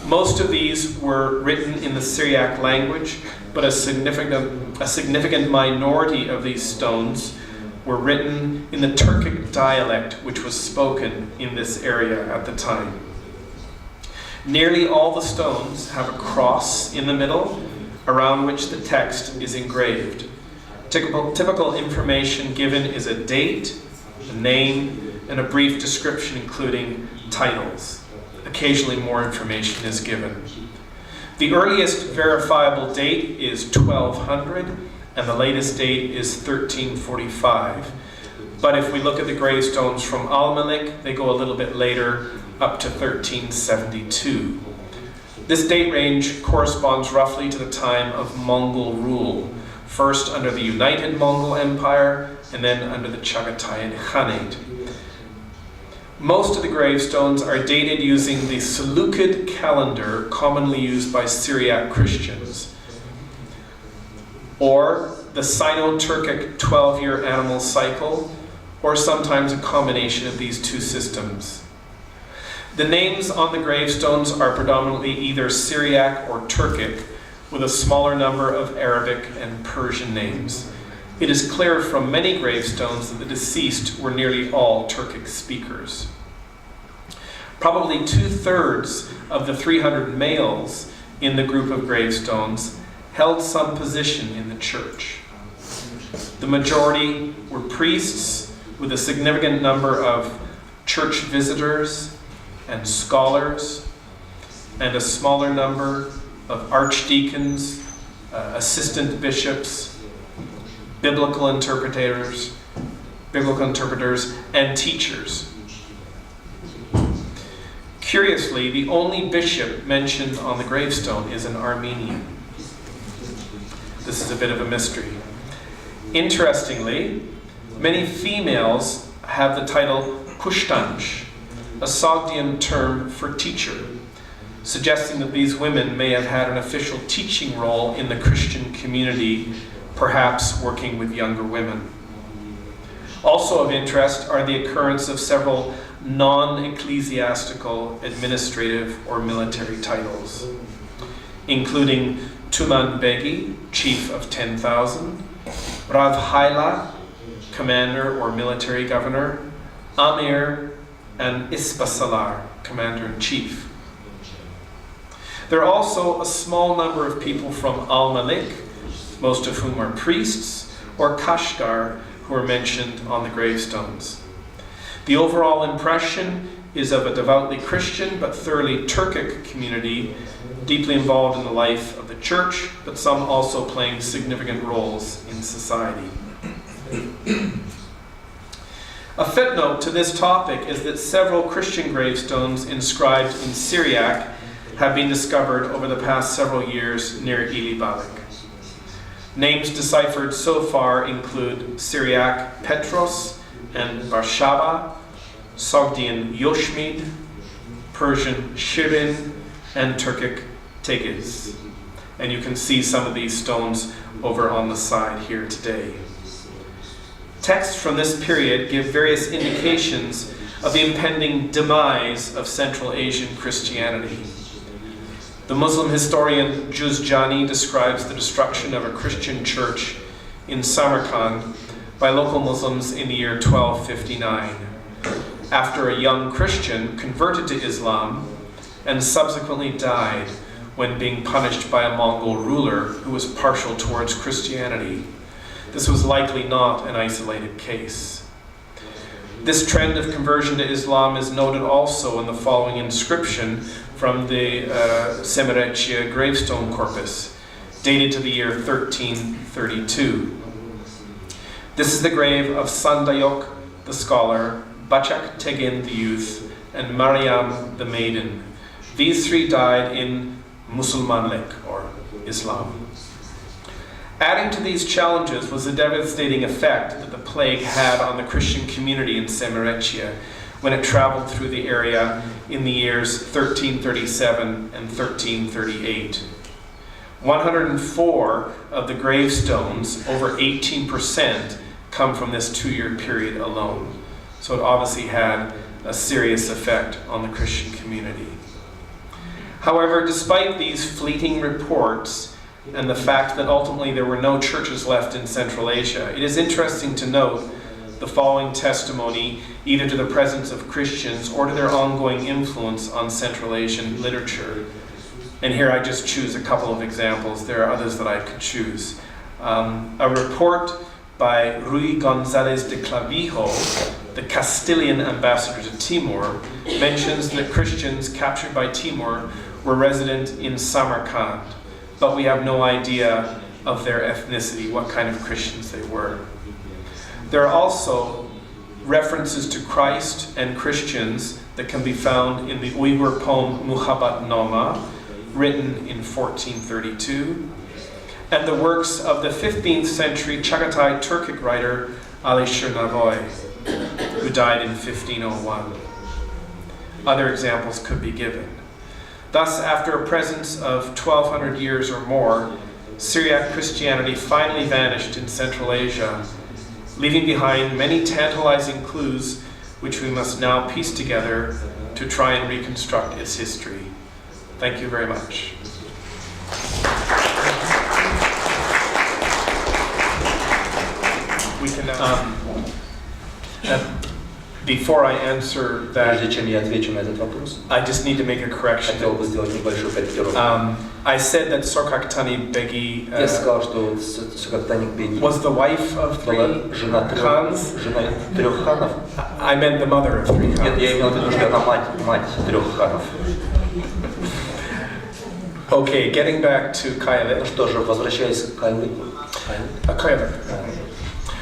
Most of these were written in the Syriac language, but a significant minority of these stones were written in the Turkic dialect which was spoken in this area at the time. Nearly all the stones have a cross in the middle, around which the text is engraved. Typical information given is a date, a name, and a brief description including titles. Occasionally more information is given. The earliest verifiable date is 1200, and the latest date is 1345. But if we look at the gravestones from Almaty, they go a little bit later, up to 1372. This date range corresponds roughly to the time of Mongol rule, first under the United Mongol Empire, and then under the Chagatai Khanate. Most of the gravestones are dated using the Seleucid calendar commonly used by Syriac Christians, or the Sino-Turkic 12-year animal cycle, or sometimes a combination of these two systems. The names on the gravestones are predominantly either Syriac or Turkic, with a smaller number of Arabic and Persian names. It is clear from many gravestones that the deceased were nearly all Turkic speakers. Probably 2/3 of the 300 males in the group of gravestones held some position in the church. The majority were priests, with a significant number of church visitors and scholars, and a smaller number of archdeacons, assistant bishops, biblical interpreters, and teachers. Curiously, the only bishop mentioned on the gravestone is an Armenian. This is a bit of a mystery. Interestingly, many females have the title Kushtanj, a Sogdian term for teacher, suggesting that these women may have had an official teaching role in the Christian community, perhaps working with younger women. Also of interest are the occurrence of several non-ecclesiastical, administrative, or military titles, including Tuman Begi, chief of 10,000, Rav Haila, commander or military governor, Amir, and Ispasalar, commander-in-chief. There are also a small number of people from Al-Malik, most of whom are priests, or Kashgar, who are mentioned on the gravestones. The overall impression is of a devoutly Christian but thoroughly Turkic community, deeply involved in the life of the church, but some also playing significant roles in society. A footnote to this topic is that several Christian gravestones inscribed in Syriac have been discovered over the past several years near Ilibalik. Names deciphered so far include Syriac Petros and Barshaba, Sogdian Yoshmid, Persian Shirin, and Turkic Tegiz. And you can see some of these stones over on the side here today. Texts from this period give various indications of the impending demise of Central Asian Christianity. The Muslim historian Juzjani describes the destruction of a Christian church in Samarkand by local Muslims in the year 1259, after a young Christian converted to Islam and subsequently died when being punished by a Mongol ruler who was partial towards Christianity. This was likely not an isolated case. This trend of conversion to Islam is noted also in the following inscription from the Semeretia gravestone corpus, dated to the year 1332. This is the grave of Sandayok the scholar, Bachak Tegin the youth, and Maryam the maiden. These three died in Musulmanlik, or Islam. Adding to these challenges was the devastating effect that the plague had on the Christian community in Semeretia when it traveled through the area in the years 1337 and 1338. 104 of the gravestones, over 18%, come from this 2-year period alone. So it obviously had a serious effect on the Christian community. However, despite these fleeting reports and the fact that ultimately there were no churches left in Central Asia, it is interesting to note the following testimony either to the presence of Christians or to their ongoing influence on Central Asian literature. And here I just choose a couple of examples. There are others that I could choose. A report by Rui González de Clavijo, the Castilian ambassador to Timor, mentions that Christians captured by Timor were resident in Samarkand, but we have no idea of their ethnicity, what kind of Christians they were. There are also references to Christ and Christians that can be found in the Uyghur poem Muhabbat Noma, written in 1432, and the works of the 15th century Chagatai Turkic writer Ali Shirnavoy, who died in 1501. Other examples could be given. Thus, after a presence of 1,200 years or more, Syriac Christianity finally vanished in Central Asia, leaving behind many tantalizing clues which we must now piece together to try and reconstruct its history. Thank you very much. We can now, before I answer that, Прежде чем я отвечу на этот вопрос, I just need to make a correction. хотел бы сделать небольшую корректировку. I said that Sorkaktani Begi Я сказал, что Сокактаник Беги was the wife of была three жена Khans. трех ханов. I meant the mother of three Нет, Khans. я имел в виду, что она мать трех ханов. Okay, getting back to Ну Kailik. что же, возвращаясь к Кайлыку. Kailik.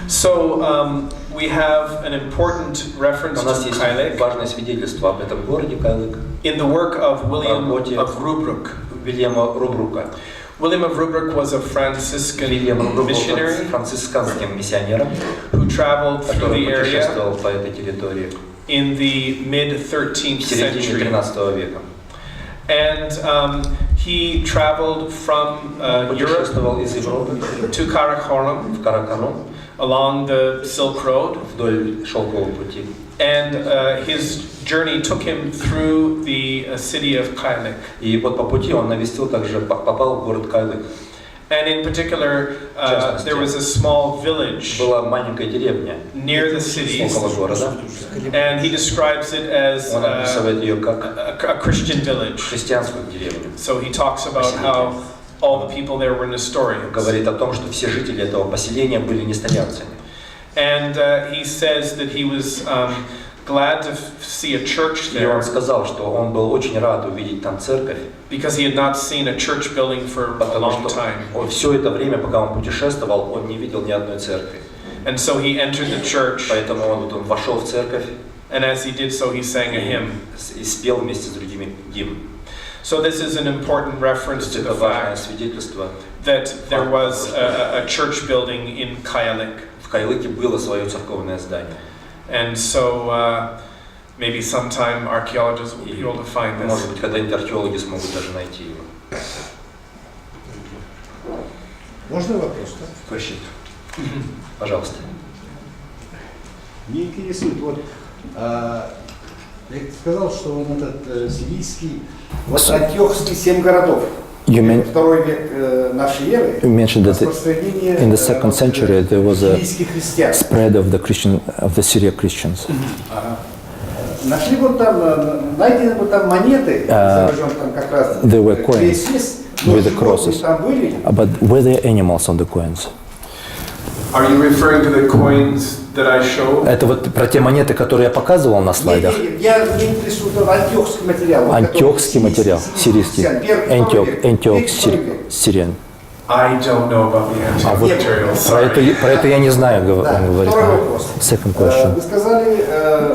So we have an important reference У нас to есть Kailik важное свидетельство об этом городе Кайлык. in the work of William Работе of Rubruck. Вильяма Рубрука. William of Rubruck was a Franciscan Вильям Рубрук был missionary францисканским миссионером, who traveled through который the area путешествовал по этой территории in the в mid-13th середине century. 13 века. And he traveled from Europe Путешествовал из Европы to Karakoram в Каракарум along the Silk Road. вдоль шелкового пути. And his journey took him through the city of Kailik. И вот по пути он навестил также, попал в город Кайлык. And in particular, there was a small village Была маленькая деревня near the city, около города. and he describes it as Он описывает ее как a Christian village. христианскую деревню. So he talks about how all the people there were Nestorians. Говорит о том, что все жители этого поселения были несторианцами. And he says that he was glad to see a church И он there сказал, что он был очень рад увидеть там церковь, because he had not seen a church building for a потому long что time. все это время, пока он путешествовал, он не видел ни одной церкви. And so he entered the church, Поэтому он вошел в церковь and as he did so, he sang a hymn. и спел вместе с другими гимн. So this is an important reference to Это the важное fact свидетельство. that there was a church building in Kailik. В Кайлыке было свое церковное здание. And so maybe sometime archaeologists will be able to find this. Может быть, когда-нибудь археологи смогут даже найти его. Можно вопрос? Да? Question. Пожалуйста. Мне интересует, вот я сказал, что он этот сирийский, вот антиохский 7 городов. Второй век нашей эры. You mentioned that распространение in the 2nd century there was a сирийских христиан. spread of the Syrian Christians. Нашли вот там, найдены вот там монеты, изображен там как раз there were coins крест, with the crosses. там были. But were there animals on the coins? Are you referring to the coins that I showed? Это вот про те монеты, которые я показывал на слайдах. Я не интересую антиохский материал. Вот, Антиохский материал, сирийский. Антиох, Сириан. I don't know about the Antioch вот material. Про это я не знаю, говорит. Второй вопрос. Second question. Вы сказали,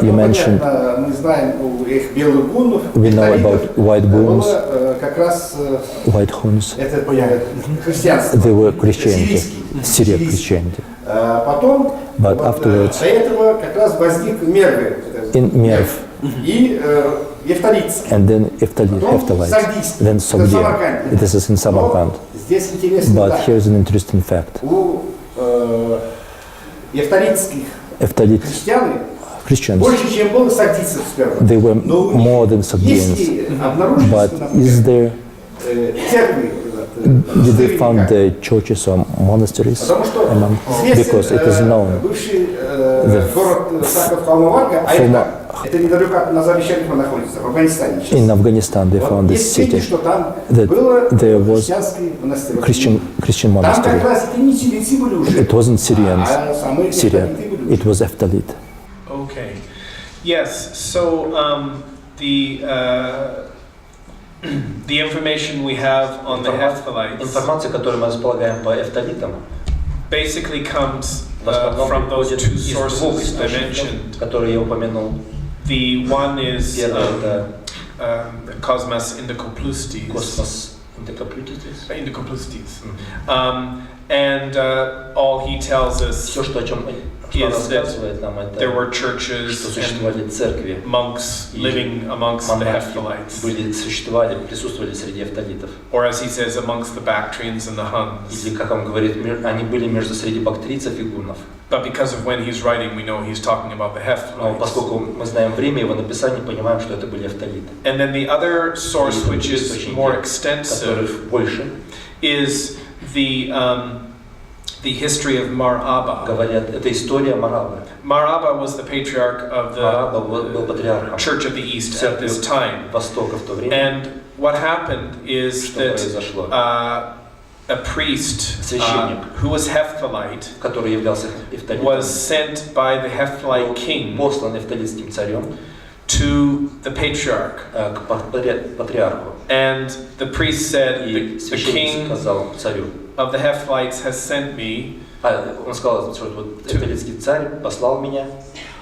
You mentioned, понятно, мы знаем их белых гуннов, we know about white было boons, как раз white huns. это христианство. They were Christianity, Сирийский. Syrian Christianity. Потом, But afterwards, до этого как раз возник Мервы in Merv, и Ефталитский. and then Hephthalites, then Sogdian. This is in Samarkand. Здесь интересно, But да, here's an interesting fact. у ефталитских Hephthalites христиан Christians, больше, чем было сагдийцев сперва. they were Но у more них than Sogdians. есть обнаружились, But is there, церкви, did they found the churches or monasteries потому что among? Because it is known бывший город Саков-Халмаварка, а это недалеко от Назар-Ещеркова находится, в Афганистане сейчас. in Afghanistan they found this Есть сведения, city что там that было there was христианский монастырь. Christian Там как monastery. раз это не сирийцы были уже, It wasn't Syrians, а самые Syria. ефталиты были уже. It was Hephthalites. Okay. Yes. So the information we have on the Hephthalites Информация, которую мы располагаем по эфталитам, basically comes в основном from those приходит two из двух sources I источников, mentioned. которые я упомянул. The one is Первый это Cosmos Indicopleustes. космос Indicopleustes. Indicopleustes. And all he tells us Все, что о чем is that рассказывает нам there это, were что churches существовали церкви, and monks living amongst the монахи Hephthalites, существовали, присутствовали среди эфталитов. or as he says, amongst the Bactrians and the Huns. Или, как он говорит, они были среди бактрийцев и гуннов. But because of when he's writing, we know he's talking about the Но Hephthalites. поскольку мы знаем время его написания, понимаем, что это были эфталиты. And then the other source, which is more Которых extensive, больше, is the history of Mar Abba. говорят, это история Марабы. Mar Abba was the patriarch of Мараба the был патриархом Church of the East at this time. Востока в то время. And what happened is Что that произошло? a priest Священник, who was Hephthalite который являлся эфталитом, was sent by the Hephthalite king послан эфталитским царем to the patriarch. к патриарху. And the priest said, И the священник king сказал царю, of the Hephthalites has sent me он сказал, что вот эфталитский царь послал меня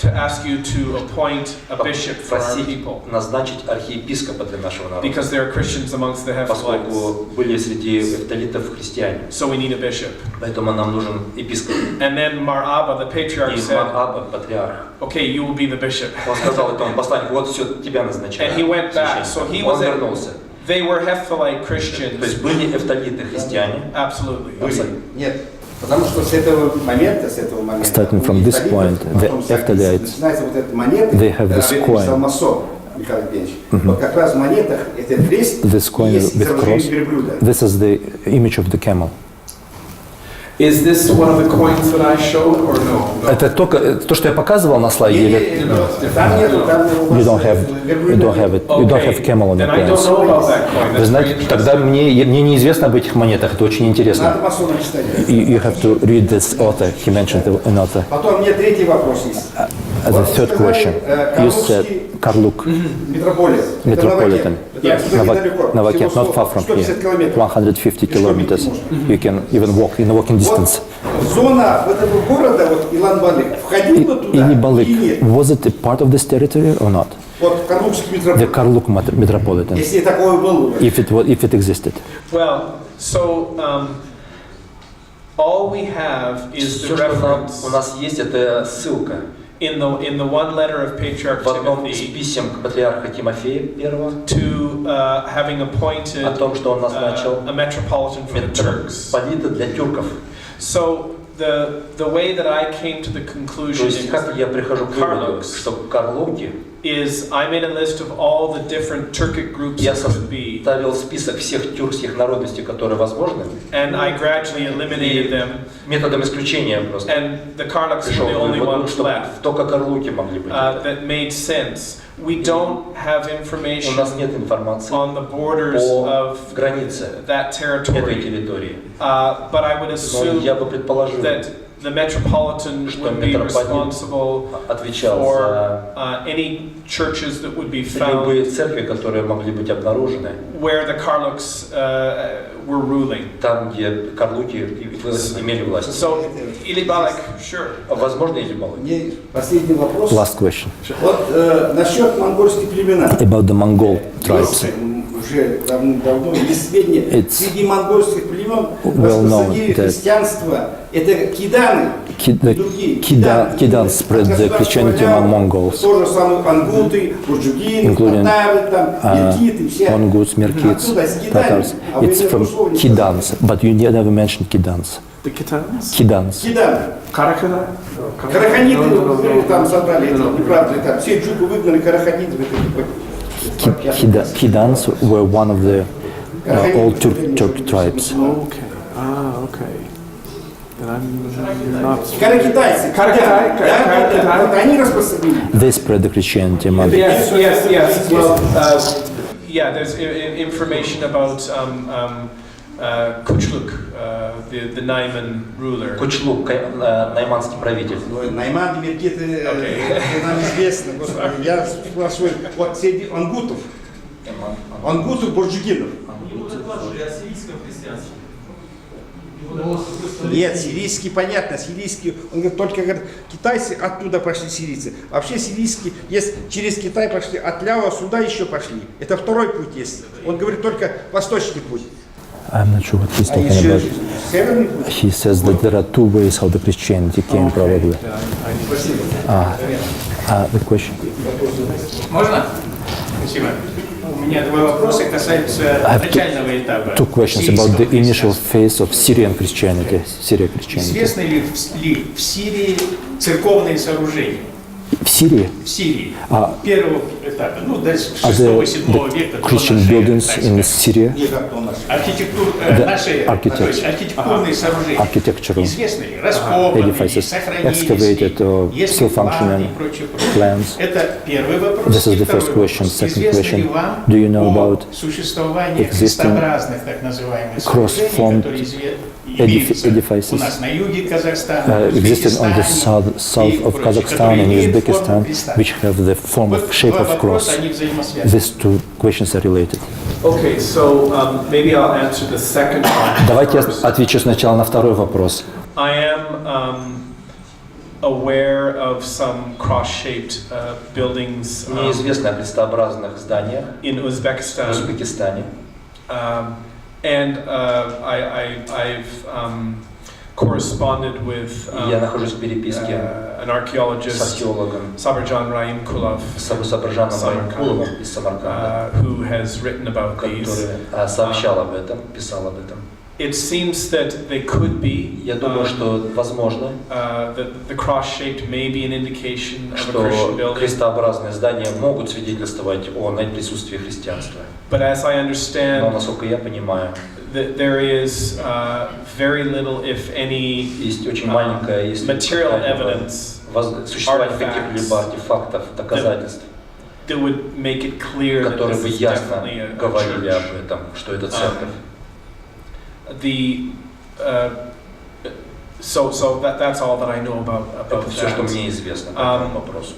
to ask you to appoint a bishop for our просить people, назначить архиепископа для нашего народа, because there are Christians amongst the Hephthalites. поскольку были среди эфталитов христиане. So we need a bishop. Поэтому нам нужен епископ. And then Mar Abba, the patriarch, И said, Мараба, патриарх, okay, you will be the bishop. он сказал этому посланнику, вот все, тебя назначают. And he went back. So he was Он вернулся. They were Hephthalite То Christians. есть были эфталиты христиане. Absolutely. Нет, потому что с этого момента, Starting from this point, the Hephthalites, начинается вот этот момент, they have this coin. масон, Михаил Евгеньевич. Вот как раз в монетах этот крест This coin есть with cross. изображение верблюда. This is the image of the camel. Is this one of the coins that I showed or no? Это только то, что я показывал на слайде, или Там нету, you don't have it, you don't have camel on the Then I don't coins. know about that coin. Вы That's very знаете, interesting. тогда мне неизвестно об этих монетах, это очень интересно. Надо масона читать. You have to read this author, he mentioned an author. Потом мне третий вопрос есть. The third question, you said Karluk, Metropolitan, Novakent, not far from here, 150 kilometers. You can even walk in a walking distance. Зона вот этого города, вот Илан-Балык, входила туда или Ilibalik, нет? was it a part of this territory or not? Вот Карлукский The метрополитен. Karluk Metropolitan, Если такое было. if it existed. Well, so all we have is the Все, что reference у нас есть, это ссылка in the one letter of Patriarch в одном из Timothy писем к патриарха Тимофея первого to having appointed о том, что он назначил a metropolitan for the Turks. метрополита для тюрков. So the way that I came to the То conclusion есть, как я прихожу к выводу, что Карлуки, is I made a list of all the different Turkic groups я that could be, составил список всех тюркских народностей, которые возможны, and I gradually eliminated them, методом исключения просто. and the Karluks Пришел were the к only выводу, ones что left только Карлуки могли быть. that made sense. We don't have У information нас нет информации on the borders по of границе that этой territory, территории. but I would Но assume я бы предположил, that the metropolitan что would be метрополит responsible отвечал for за any churches that would be found любые церкви, которые могли быть обнаружены where the Karluks were ruling. там, где Карлуки имели власть. So, Ilibalik, sure. Возможно, или мало. Мне последний вопрос. Last question, Вот насчет монгольских племена. about the Mongol tribes. Уже давно есть сведения. It's Среди монгольских племен well known распространили that христианство. Это киданы. the Kidans spread the Christianity among Mongols, То же самое ангуты, бурджугины, including татары, там, иркиты, все. Mongols, Merkits, Оттуда, с Кидаем. Tatars. А вы It's это from условно Kidans, but you never mentioned Kidans. The Kitans? Kidans. Киданы. Karakana? Караханиды там собрали, это неправда. Там все джуку выгнали, караханиды. Kidans were one of the old Turk tribes. Okay. Okay. Then I'm not... Каракитайцы. Каракитай, Да, вот они распространили. They spread the Christianity among Yes. Well, yeah, there's information about Kuchluk, the Naiman ruler. Кучлук, найманский правитель. Найман, Меркиты, нам известно. Господи, я спрашиваю, вот среди ангутов, бурджугинов. Нет, сирийский, понятно, сирийский, он говорит, только говорит, китайцы оттуда пошли сирийцы. Вообще сирийские, есть через Китай пошли, от Ляо сюда еще пошли. Это второй путь есть. Он говорит только восточный путь. I'm not sure what he's А talking еще about. северный путь? He says that there are two ways how the Christianity came, probably. The question. Можно? Спасибо. У меня два вопроса касаются начального этапа. Two questions about the initial phase of Syrian Christianity, Syria Christianity. Известны ли в Сирии церковные сооружения? В Сирии? В Сирии. Первого этапа, ну, до Are there 6-7 века. the Christian buildings in Syria? Наши архитектурные сооружения. Architectural Известны ли? Раскопаны, edifices, сохранились excavated or ли? Есть still ли планы functioning и прочее. plans? Это первый вопрос. This is the first question. Second question, do you know about существование existing крестообразных, так называемых, cross-formed которые имеются у edifices нас на юге Казахстана, existing on the south of Kazakhstan and Uzbekistan, which have the form of shape of cross? These two questions are related. Okay, so maybe I'll answer the second one. Давайте я first. отвечу сначала на второй вопрос. I am aware of some cross-shaped buildings Мне известно о крестообразных зданиях in в Uzbekistan. Узбекистане. And I've corresponded with Я нахожусь в переписке an с archaeologist, археологом Sabirjan Raimkulov, Сабыржаном Раимкуловым из Самарканда, who has written about these. который сообщал об этом, писал об этом. It seems that they could be. Я думаю, что возможно, That the cross-shaped may be an indication of a что Christian building. крестообразные здания могут свидетельствовать о присутствии христианства. But as I Но, understand, насколько я понимаю, there is very little, if any, есть очень маленькая, если material какая-либо evidence существование каких-либо артефактов, доказательств, that would make it clear that которые this бы is ясно definitely a говорили church. об этом, что это церковь. So that's all that I know about Это все, что that. мне известно по этому вопросу.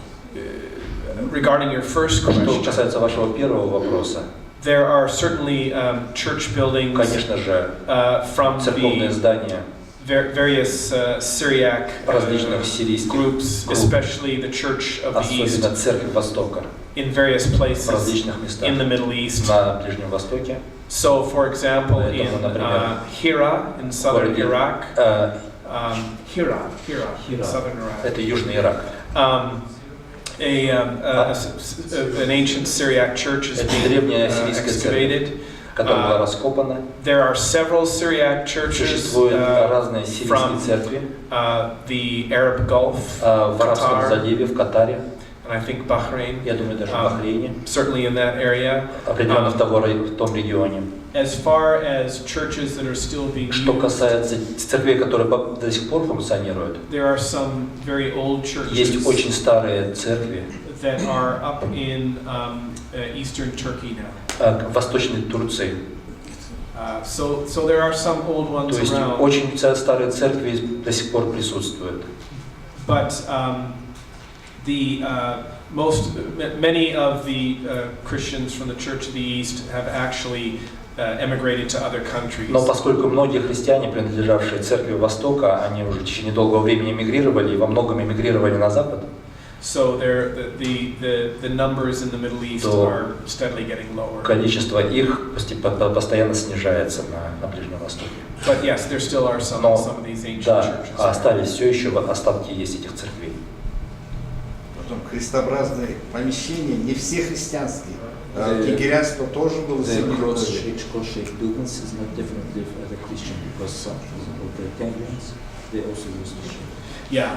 Regarding your first Что question, касается вашего первого вопроса, there are certainly church buildings конечно же, from церковные the здания various Syriac различных сирийских groups, групп, especially the Church of the East, особенно Церковь Востока, in various в places различных местах in the Middle East. на Ближнем Востоке. So, for example, in Поэтому, например, Hira, in southern городе, Iraq, Hira, in Хира, southern Iraq, это Южный Ирак. An ancient Syriac church is Это being древняя сирийская церковь, excavated. которая была раскопана. There are several Syriac churches Существуют разные сирийские from церкви the Arab Gulf, в Арабском Qatar, заливе, в Катаре, and I think Bahrain, я думаю, даже в Бахрейне, certainly in that area. определенно в том регионе. As far as churches that are still being Что used, касается церквей, которые до сих пор функционируют, there are some very old churches есть очень старые церкви that are up in eastern Turkey now. в Восточной Турции. So there are some old ones То есть around, очень старые церкви до сих пор присутствуют. but many of the Christians from the Church of the East have actually emigrated to other countries. Но поскольку многие христиане, принадлежавшие церкви Востока, они уже в течение долгого времени эмигрировали и во многом эмигрировали на Запад, So the numbers in the Middle East are steadily getting lower. количество их постоянно снижается на Ближнем Востоке. But yes, there still are some of these ancient Да, churches. остались все еще остатки есть этих церквей. Потом крестообразные помещения, не все христианские. Нигерианство тоже было The среди cross-shaped buildings is not definitely the Christian because some of the Kenyan they also use the shape. Yeah,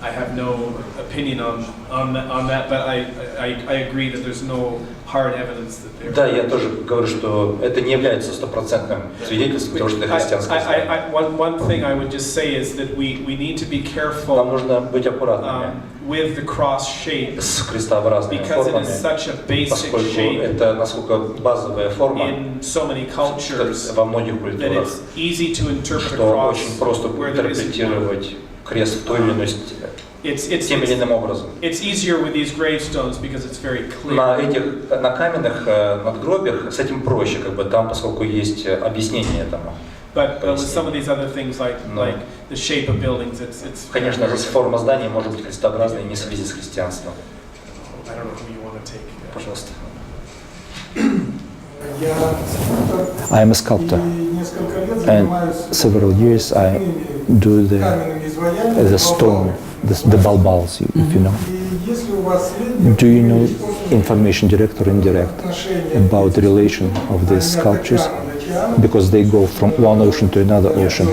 I have no opinion on that, but I agree that there's no hard evidence that they're. Да, я тоже говорю, что это не является стопроцентным свидетельством того, что это христианское здание. One thing I would just say is that we need to be Нам careful нужно быть аккуратными with the cross shape с крестообразными because it формами, is such a basic поскольку shape это насколько базовая форма in so many cultures во многих that культурах, it's easy to interpret a что cross очень просто where there isn't one. интерпретировать крест в той или иной тем или иным образом. It's easier with these gravestones because it's very clear. На каменных надгробиях с этим проще, там, поскольку есть объяснение этому. But with some of these other things like the shape of buildings, it's Конечно, форма здания может быть крестообразной не в связи с христианством. I don't know who you want to take. Пожалуйста. I am a sculptor, and several years I do the stone, the balbals, if you know. Do you know information, direct or indirect, about the relation of these sculptures? Because they go from one ocean to another ocean.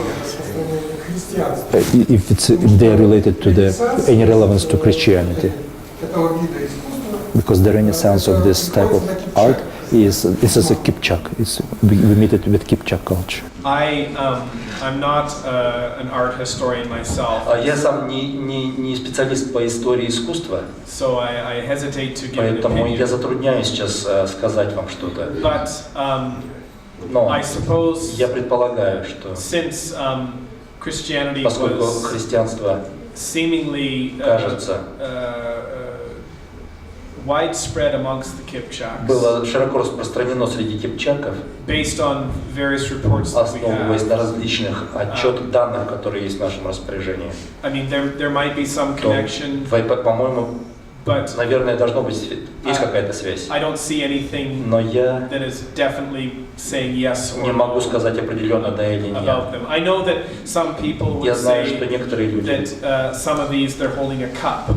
If they are related to any relevance to Christianity. Because the Renaissance of this type of art is a Kipchak. We meet it with Kipchak culture. I'm not an art historian myself. Я сам не специалист по истории искусства, So I hesitate to give an поэтому я opinion. затрудняюсь сейчас сказать вам что-то. But Но I suppose я предполагаю, что since Christianity поскольку was христианство seemingly кажется widespread amongst the Kipchaks, было широко распространено среди кипчаков, based on various reports that we основываясь на have. различных отчетах, данных, которые есть в нашем распоряжении. I mean, there might be some То, connection, по-моему, but наверное, должно быть, есть какая-то связь. I don't see anything Но я that is definitely saying yes не or могу no сказать определенно да или нет. about them. I know that some people Я would знаю, что say некоторые люди, that some of these they're holding a cup,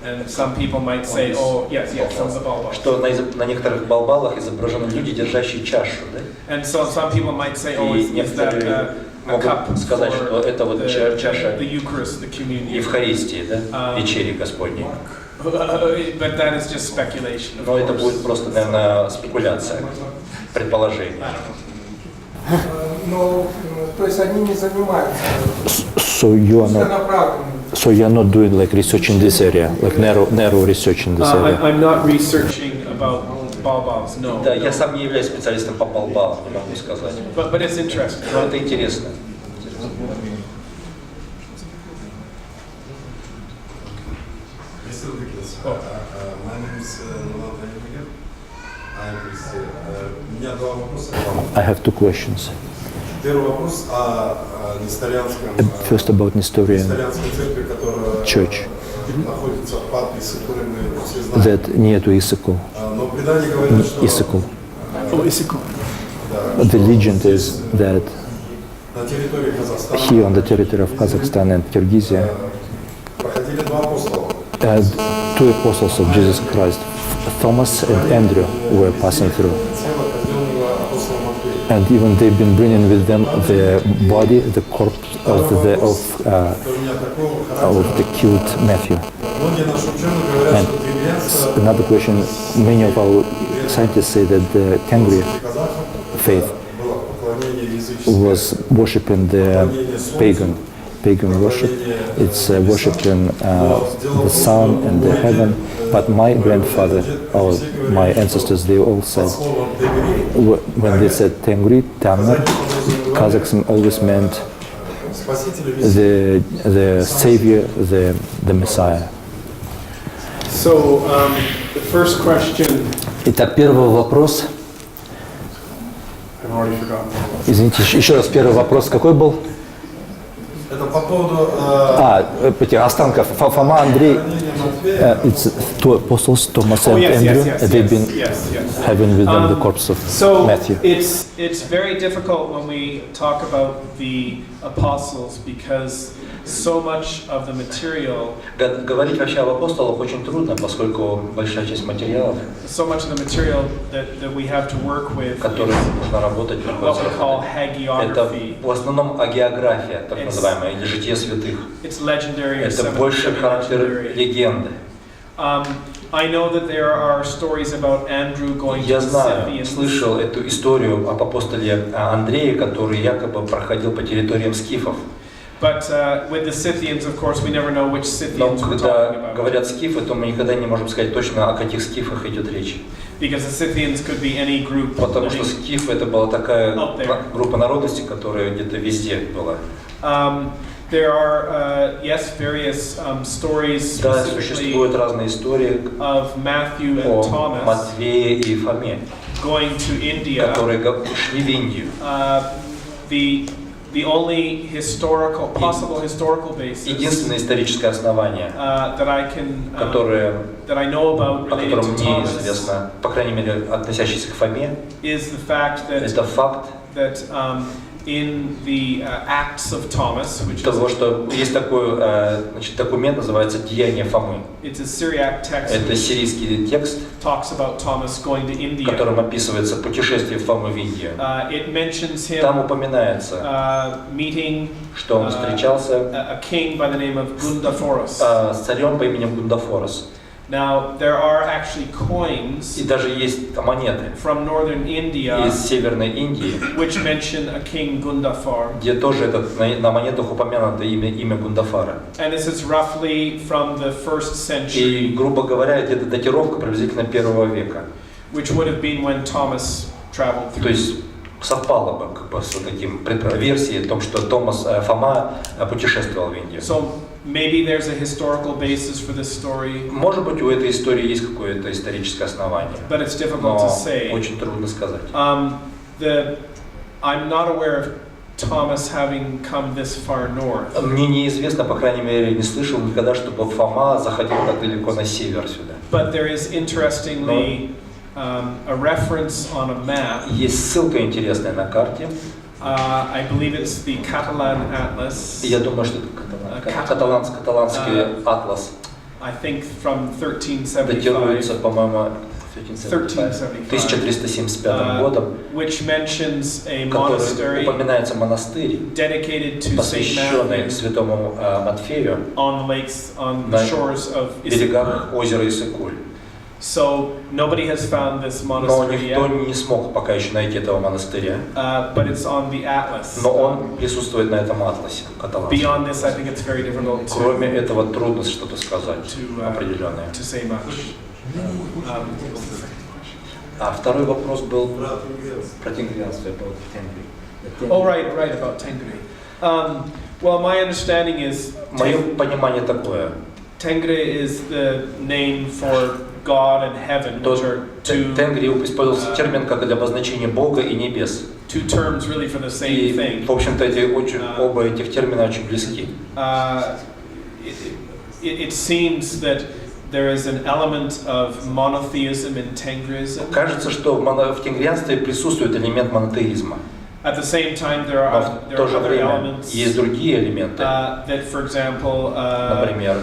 and some people might say, oh yes, some of the balbals. что на некоторых балбалах изображены люди, держащие чашу, да? And so some people might say, oh, И is that некоторые a cup могут сказать, что это вот чаша the Eucharist, the communion? Евхаристии, да? Вечери Господней. But that is just speculation. Of Но это course. будет просто, наверное, спекуляция, предположение. I don't know. Но, то есть они не занимаются So you are not doing like research in this area, like narrow research in this area. I'm not researching about balbals, no. Да, я сам не являюсь специалистом по балбалам, не могу сказать. But it's interesting. Но это интересно. My name is I am Christian. У меня два вопроса к вам. I have two questions. Первый вопрос о несторианском First about Nestorian несторианской церкви, которая Church находится в Патрисе, которую мы все знаем. that near to Issyk. Но предание говорит, что Issyk. The legend is that на территории Казахстана here on the territory of Kazakhstan and Kyrgyzia, проходили два апостола. two apostles of Jesus Christ, Thomas and Andrew, were passing through. Тело казненного апостола Матфея. And even they've been bringing with them the body, the corpse of the killed Matthew. Многие наши ученые говорят, And что древлянство another question, many of our scientists say that the Tengri казахов faith было поклонение языческое. was worshipping the pagan worship. It's worshipping the sun and the heaven. But my grandfather or my ancestors, they all said, when they said Tengri, Tamer, Kazakhs always meant the savior, the Messiah. So the first question, Итак, первый вопрос. I've already forgotten. Извините, еще раз первый вопрос какой был? Это по поводу Этих останков. Фома, Андрей. It's two apostles, Thomas and Andrew. They've been having with them the corpse of So Matthew. it's very difficult when we talk about the apostles because so much of the material, Говорить вообще об апостолах очень трудно, поскольку большая часть материалов, that we have to work with которые нужно работать, what we call это hagiography. в основном агеография, так называемая, или житие святых. It's legendary. Or Это больше характер semi-legendary. легенды. I know that there are stories about Andrew going to Я the знаю, Scythians. слышал эту историю об апостоле Андрее, который якобы проходил по территориям скифов. But with the Scythians, of course, we never know which Но Scythians we're talking когда about. говорят скифы, то мы никогда не можем сказать точно, о каких скифах идет речь. Because the Scythians could be any group. Потому что скифы это была такая Out there. группа народности, которая где-то везде была. There are, yes, various stories Да, specifically существуют разные истории of Matthew and о Thomas Матвее и Фоме, going to India. которые шли в Индию. the only possible historical basis Единственное историческое основание, that I know about о related котором to мне Thomas известно, по крайней мере, относящийся к Фоме, is the fact that это факт in the Acts of Thomas, which того, что есть такой документ, называется «Деяния Фомы». it's a Syriac text Это which сирийский текст, talks about Thomas going to в India. котором описывается путешествие Фомы в Индию. It mentions him Там упоминается, meeting что он встречался a king by the name of Gundaforos. с царем по имени Гундафорос. Now there are actually coins И даже есть монеты from northern India из Северной Индии, which mention a king Gundafar. где тоже на монетах упомянуто имя Гундафара. And this is roughly from the 1st century. И, грубо говоря, это датировка приблизительно 1 века. Which would have been when Thomas traveled through. То есть совпало бы с таким версией о том, что Фома путешествовал в Индию. So maybe there's a historical basis for this story. Может быть, у этой истории есть какое-то историческое основание. But it's difficult to say. Очень трудно сказать. I'm not aware of Thomas having come this far north. Мне неизвестно, по крайней мере, не слышал никогда, чтобы Фома заходил так далеко на север сюда. But there is interestingly a reference on a map. Есть ссылка интересная на карте. I believe it's the Catalan Atlas. Я думаю, что это каталанский атлас. I think from 1375. Датируется, по-моему, 1375 годом, which mentions a который monastery упоминается монастырь, dedicated to Saint посвященный Matthew святому Матфею on the на shores of берегах озера Иссык-Куль. So nobody has found this Но monastery никто yet. не смог пока еще найти этого монастыря. But it's on the atlas. Но он присутствует на этом атласе каталанском. Beyond this, I think it's very difficult Кроме этого, трудно что-то сказать to определенное. say much. А второй вопрос был про тенгрианство. Oh, right, about Tengri. Well, my understanding is Мое понимание такое. Tengri is the name for God and heaven, which are Тенгри использовался термин как для обозначения Бога и небес. two terms really for the same И, thing. в общем-то, оба этих термина очень близки. It seems that there is an element of monotheism in Tengrism. Кажется, что в тенгрианстве присутствует элемент монотеизма. At the same time, there Но are в то же other время elements есть другие элементы. that, for example, Например,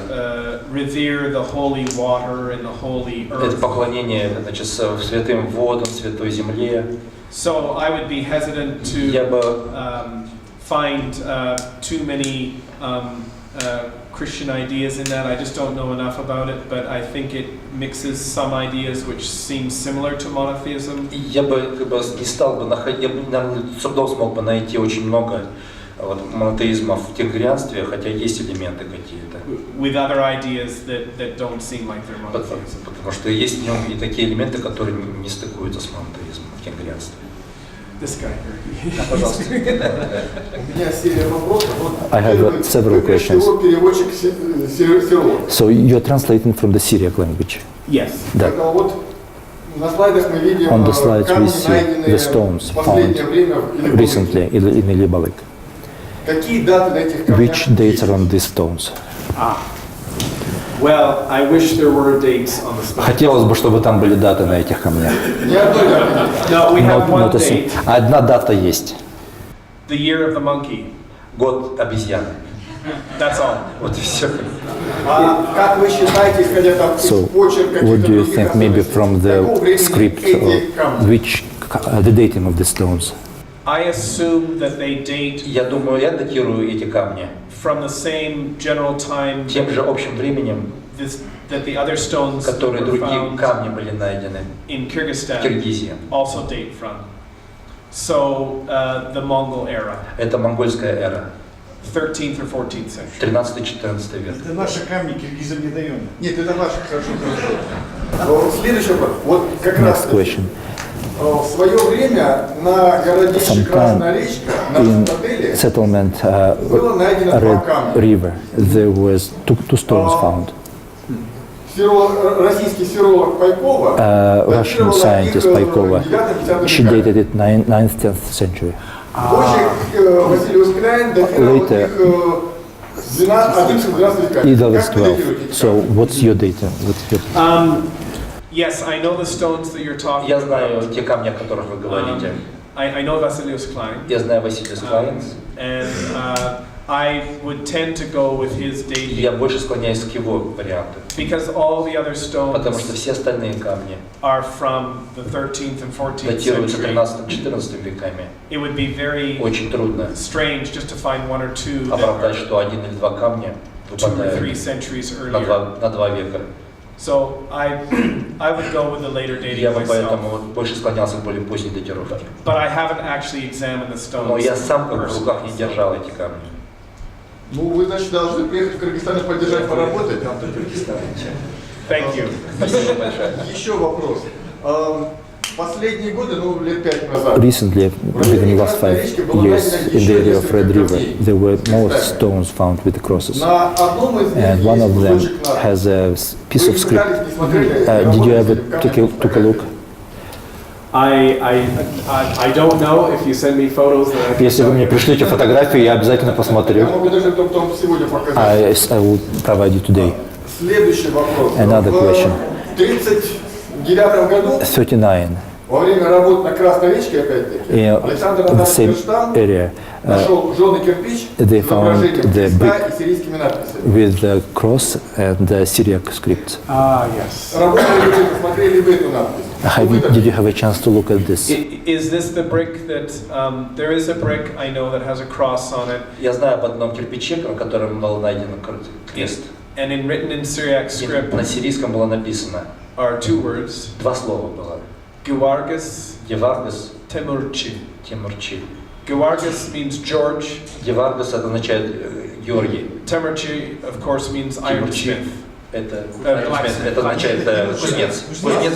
revere the holy water and the holy это earth. поклонение, значит, святым водам, святой земле. So I would be hesitant Я бы to find too many Christian ideas in that. I just don't know enough about it, but I think it mixes some ideas which seem similar to monotheism. Я бы не стал бы находить, я бы, наверное, с трудом смог бы найти очень много монотеизма в тенгрианстве, хотя есть элементы какие-то. With other ideas that don't seem like they're monotheism. Потому что есть в нем и такие элементы, которые не стыкуются с монотеизмом в тенгрианстве. This guy here. Пожалуйста. У меня серия вопросов. I have several questions. Переводчик Сирот. So you're translating from the Syriac language. Yes. Да. Вот на слайдах мы видим On the slides we камни, see the stones найденные в последнее found время в recently in Ilibalik. Какие даты на этих камнях? Which dates are on these stones? Well, I wish there were dates on the spot. Хотелось бы, чтобы там были даты на этих камнях. Ни одной даты. No, we have one Not a date. Одна дата есть. The year of the monkey. Год обезьяны. That's all. Вот и все. А как вы считаете, исходя там из So, почерка what do you каких-то think, maybe from какого the времени script, эти камни? which the dating of the stones? I assume that they date Я думаю, я датирую эти камни from the same general time тем же общим временем, that the other stones that которые were другие found камни были найдены in в Kyrgyzstan Киргизии. also date from. So the Mongol era, Это монгольская эра, 13th or 14th century. 13-14 век. Это наши камни, киргизам не даем. Нет, это наши, хорошо. Вот следующий вопрос. Вот как раз Next question. в свое время на городище Sometime Красная речка, на in отеле, settlement было найдено два Red камня. River, there was two stones found. Российский филолог Пайкова Russian scientist Paikova, she dated it 9th, 10th century. Позже Василий Ускляйн датировал их 11-12 веками. 11-12. So what's your data? Yes, I know the stones that you're talking Я about. знаю те камни, о которых вы говорите. I know Vasilius Klein. Я знаю Василия Клайн. And I would tend to go with his dating. Я больше склоняюсь к его варианту. Because all the other stones Потому что все остальные камни are from the 13th and 14th датируются century. 13-14 веками. It would be very Очень трудно strange just to find one or two that оправдать, are что один или два камня 2 or 3 выпадают centuries на earlier. 2 века. So I would go with the later dating Я бы myself. поэтому больше склонялся к более поздней датировке. But I haven't actually examined the stones. Но я сам как бы в personally. руках не держал эти камни. Ну, вы, значит, должны приехать в Кыргызстан и поддержать, поработать. Thank you. Спасибо большое. Еще вопрос. Последние годы, ну, лет 5 назад, Recently, within the last 5 years, in the area of Red River, there were more stones found with the crosses. на одном из них And one есть of them кусочек надписи. has a piece Вы of не script. пытались, не смотрели, Did you ever работаете, took a look? I don't know if you send me photos that I can Если вы show мне you. пришлете фотографию, я обязательно Я посмотрю. могу даже потом сегодня показать. I will provide you today. Следующий вопрос. Another question. В 1939 году, 39. во время работы на Красной речке, опять-таки, In Александр the Анатольевич same Ферштам area, нашел жженый кирпич с they found изображением the креста brick и сирийскими надписями. with the cross and the Syriac script. Yes. Работали вы, посмотрели вы эту надпись? Did you have a chance to look at this? Is this the brick that, there is a brick I know that has a cross on it, Я знаю об одном кирпиче, на котором был найден крест. and written in Syriac И script на сирийском было написано are 2 words, 2 слова было. Gewargis Геваргас, Temurci. Темурчи. Gewargis means George, Геваргас это означает Георгий. Temurci of course means Темурчи. ironsmith. Это blacksmith. означает кузнец. Кузнец.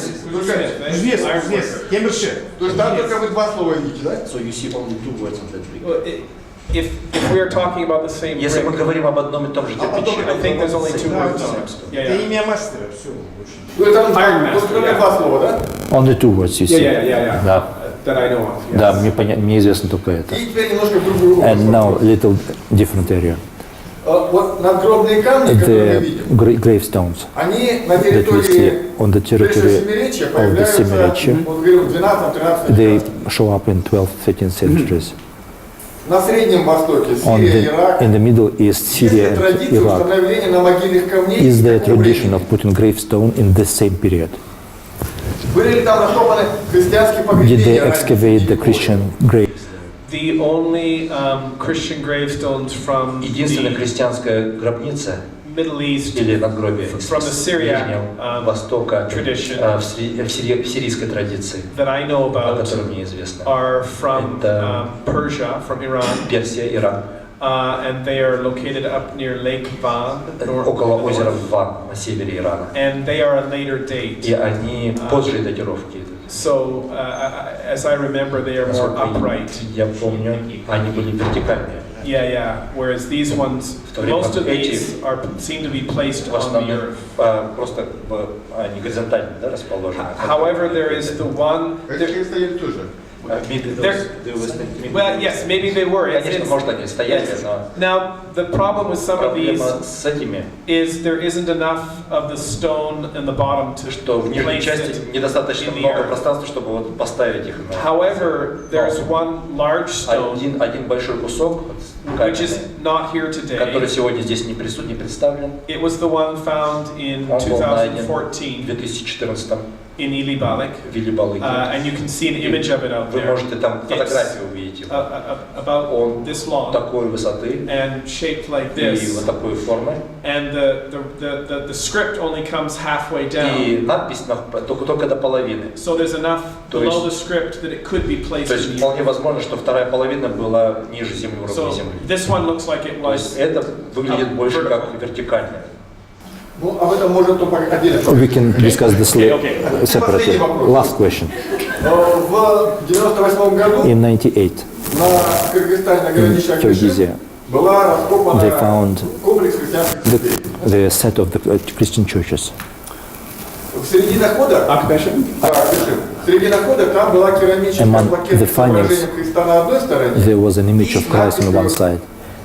То есть там только вы 2 слова видите, да? So you see only 2 words on that brick. Well, if we are talking about the same Если мы brick, говорим об одном и том же кирпиче, I think there's only 2 words on it. Yeah, yeah. мастера, все. То есть там Iron Master, только yeah. 2 слова, да? Only 2 words you see. Yeah. Да, That I know of. Yes. да, мне известно только это. И теперь немножко в другую область. And now little different area. Вот надгробные камни, которые мы The видим, gravestones они на that we see территории on the territory Семиречья of the появляются, Semirechye, вот говорю, в 12-13 they веках. show up in 12th, 13th centuries. На Среднем Востоке, On Сирия, Ирак, in the Middle East, Syria есть and традиция Iraq, установления на могильных камней. is the такого tradition времени. of putting gravestone in the same period. Были ли там раскопаны христианские Did погребения? they ранее? excavate the Christian graves? The only Christian gravestones from единственная the христианская гробница Middle East или надгробие from the Syriac Ближнего Востока tradition в сирийской традиции, that I know о about которой мне известно. are from Это Persia, from Iran, Персия, Иран, and they are located up near Lake Van, около озера Ван на севере Ирана. and they are a later date. И они позже датировки. So, as I remember, they are more upright. Я помню, они были вертикальные. Yeah. Whereas these ones, most of these seem to be placed В on the основном earth. просто они горизонтально, да, расположены. However, there is the one. Эти стояли тоже. Well, yes, maybe they were. Конечно, может, они стояли, но Now, the problem with some of these проблема с этими, is there isn't enough of the stone in the bottom to что в нижней place части it. недостаточно in the много earth. пространства, чтобы вот поставить их на However, there's one large stone один большой кусок, which is not here который today. сегодня здесь не представлен. It was the one found in Он был найден в 2014 2014 in Ilibalik, в Вилибалыке. and you can see an image of it out Вы there. можете там фотографию увидеть его. About Он this long такой высоты and shaped like и this, вот такой формы. and the script only comes halfway И down. надпись только до половины. So there's enough То below есть- the script that it could be placed То есть in the вполне возможно, что вторая половина была ниже земли, уровня So земли. this one looks like it То есть was. это выглядит больше как вертикально. Ну, об этом можно только отдельно. We can discuss this separately. Last question. В 98 году In 98, на Кыргызстане, на граничной Kyrgyzia, была раскопана they found комплекс христианских церквей. the set of the Christian churches. В середине хода, Occupation? да, пишем. В Среди находок там была керамическая Among плакета the с изображением findings, Христа на одной стороне there was an image и of Christ on one side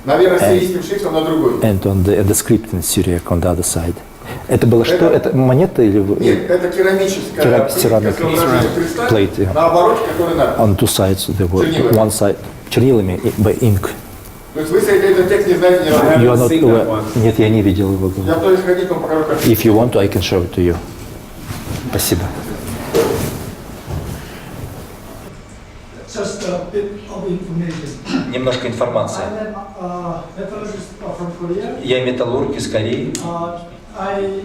наверное, сирийским шрифтом на другой. and on the script in Syriac on the other side. Это было что? Это монета или Нет, это керамическая ceramic изображение Христа, plate? Yeah. на обороте которой надпись. On two sides there were Чернилами. one side чернилами by ink. То есть вы этот текст не знаете ни разу. You are not seen that aware. one. Нет, я не видел его. Я то есть ходить вам покажу картинку. If you want to, I can show it to you. Спасибо. Just a bit of information. Немножко информации. I'm a metallurgist from Korea. Я металлург из Кореи. I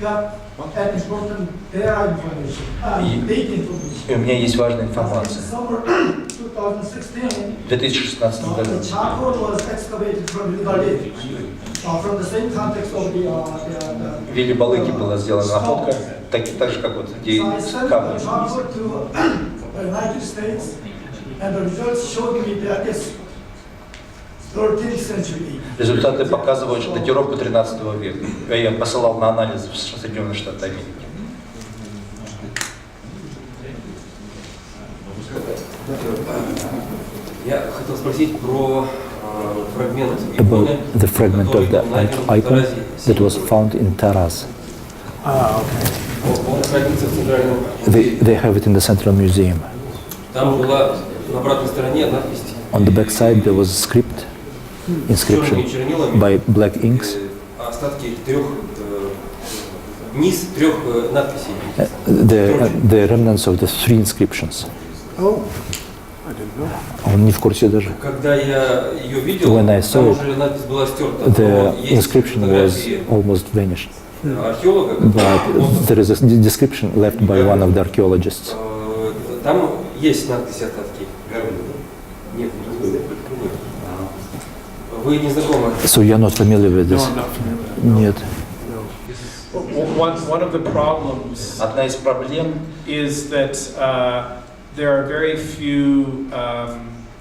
got an important data information, data information. И у меня есть важная информация. In summer 2016, В 2016 году the charcoal was excavated from River from the same context of the в Вилле Балыки была сделана находка, так же как вот где So I sent камни. the charcoal to the United States, and the results showed me that it's 13th century. Результаты показывают, что датировку 13 века. Я ее посылал на анализ в Соединенные Штаты Америки. Я хотел спросить про фрагмент About иконы, the fragment of the который найден в icon Таразе. that was found in Taraz. Он находится в Центральном. They have it in the Central Museum. Там была на обратной стороне надпись On the back side there was a script, inscription черными чернилами, by black inks. остатки низ трех надписей. The remnants of the three inscriptions. Oh, I didn't know. Он не в курсе даже. Когда я ее видел, When I там saw уже надпись была стерта. The Но есть inscription was фотографии almost vanished. археолога, But there is a description left by one of the archaeologists. там есть надписи остатки. Нет, вы не знакомы? So you're not familiar with this? No, I'm not familiar. Нет. One of the problems Одна из проблем is that there are very few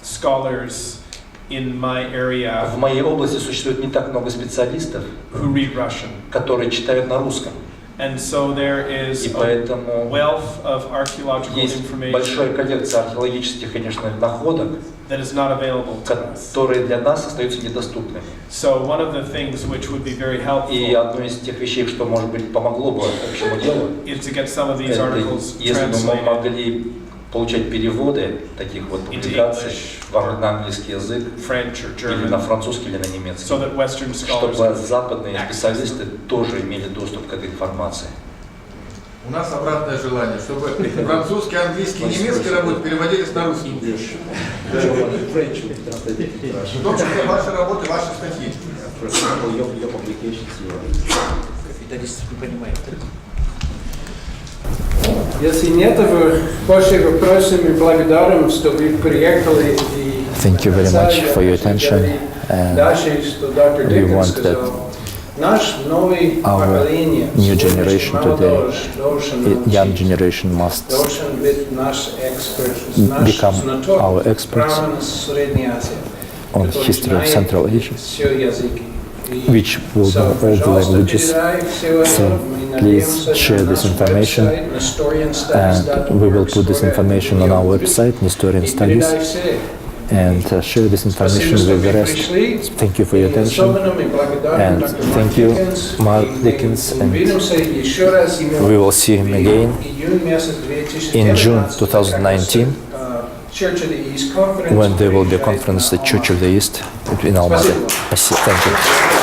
scholars in my area в моей области существует не так много специалистов, who read Russian. которые читают на русском. And so there is И a поэтому wealth of archaeological есть information большая коллекция археологических, конечно, находок, that is not available to us. которые для нас остаются недоступными. So one of the things which would be very И helpful одно из тех вещей, что, может быть, помогло бы общему делу, is to get some of these это articles если бы мы translated могли получать переводы таких вот into публикаций English, на английский язык, French or или на German, французский, или на немецкий, so that Western scholars чтобы can западные access специалисты тоже имели доступ к этой информации. У нас обратное желание, чтобы французский, английский, немецкий работы переводились на русский. В том числе ваши работы, ваши статьи. Если нет больше вопросов, мы благодарим, что вы приехали и Thank you very much for your attention. And дальше, что доктор we Dickens want that сказал. Наш новый поколение, new generation молодежь, today, должен young научиться, generation must должен быть наш эксперт, наш become знаток our experts прямо на Средней Азии, on который history of знает Central Asia, все языки. which will know all the languages. So please share this information, and we will put this information on our website, Nestorian Studies, and share this information with the rest. Thank you for your attention, and thank you, Mark Dickens, and we will see him again in June 2019, when there will be a conference at Church of the East in Almaty. Thank you.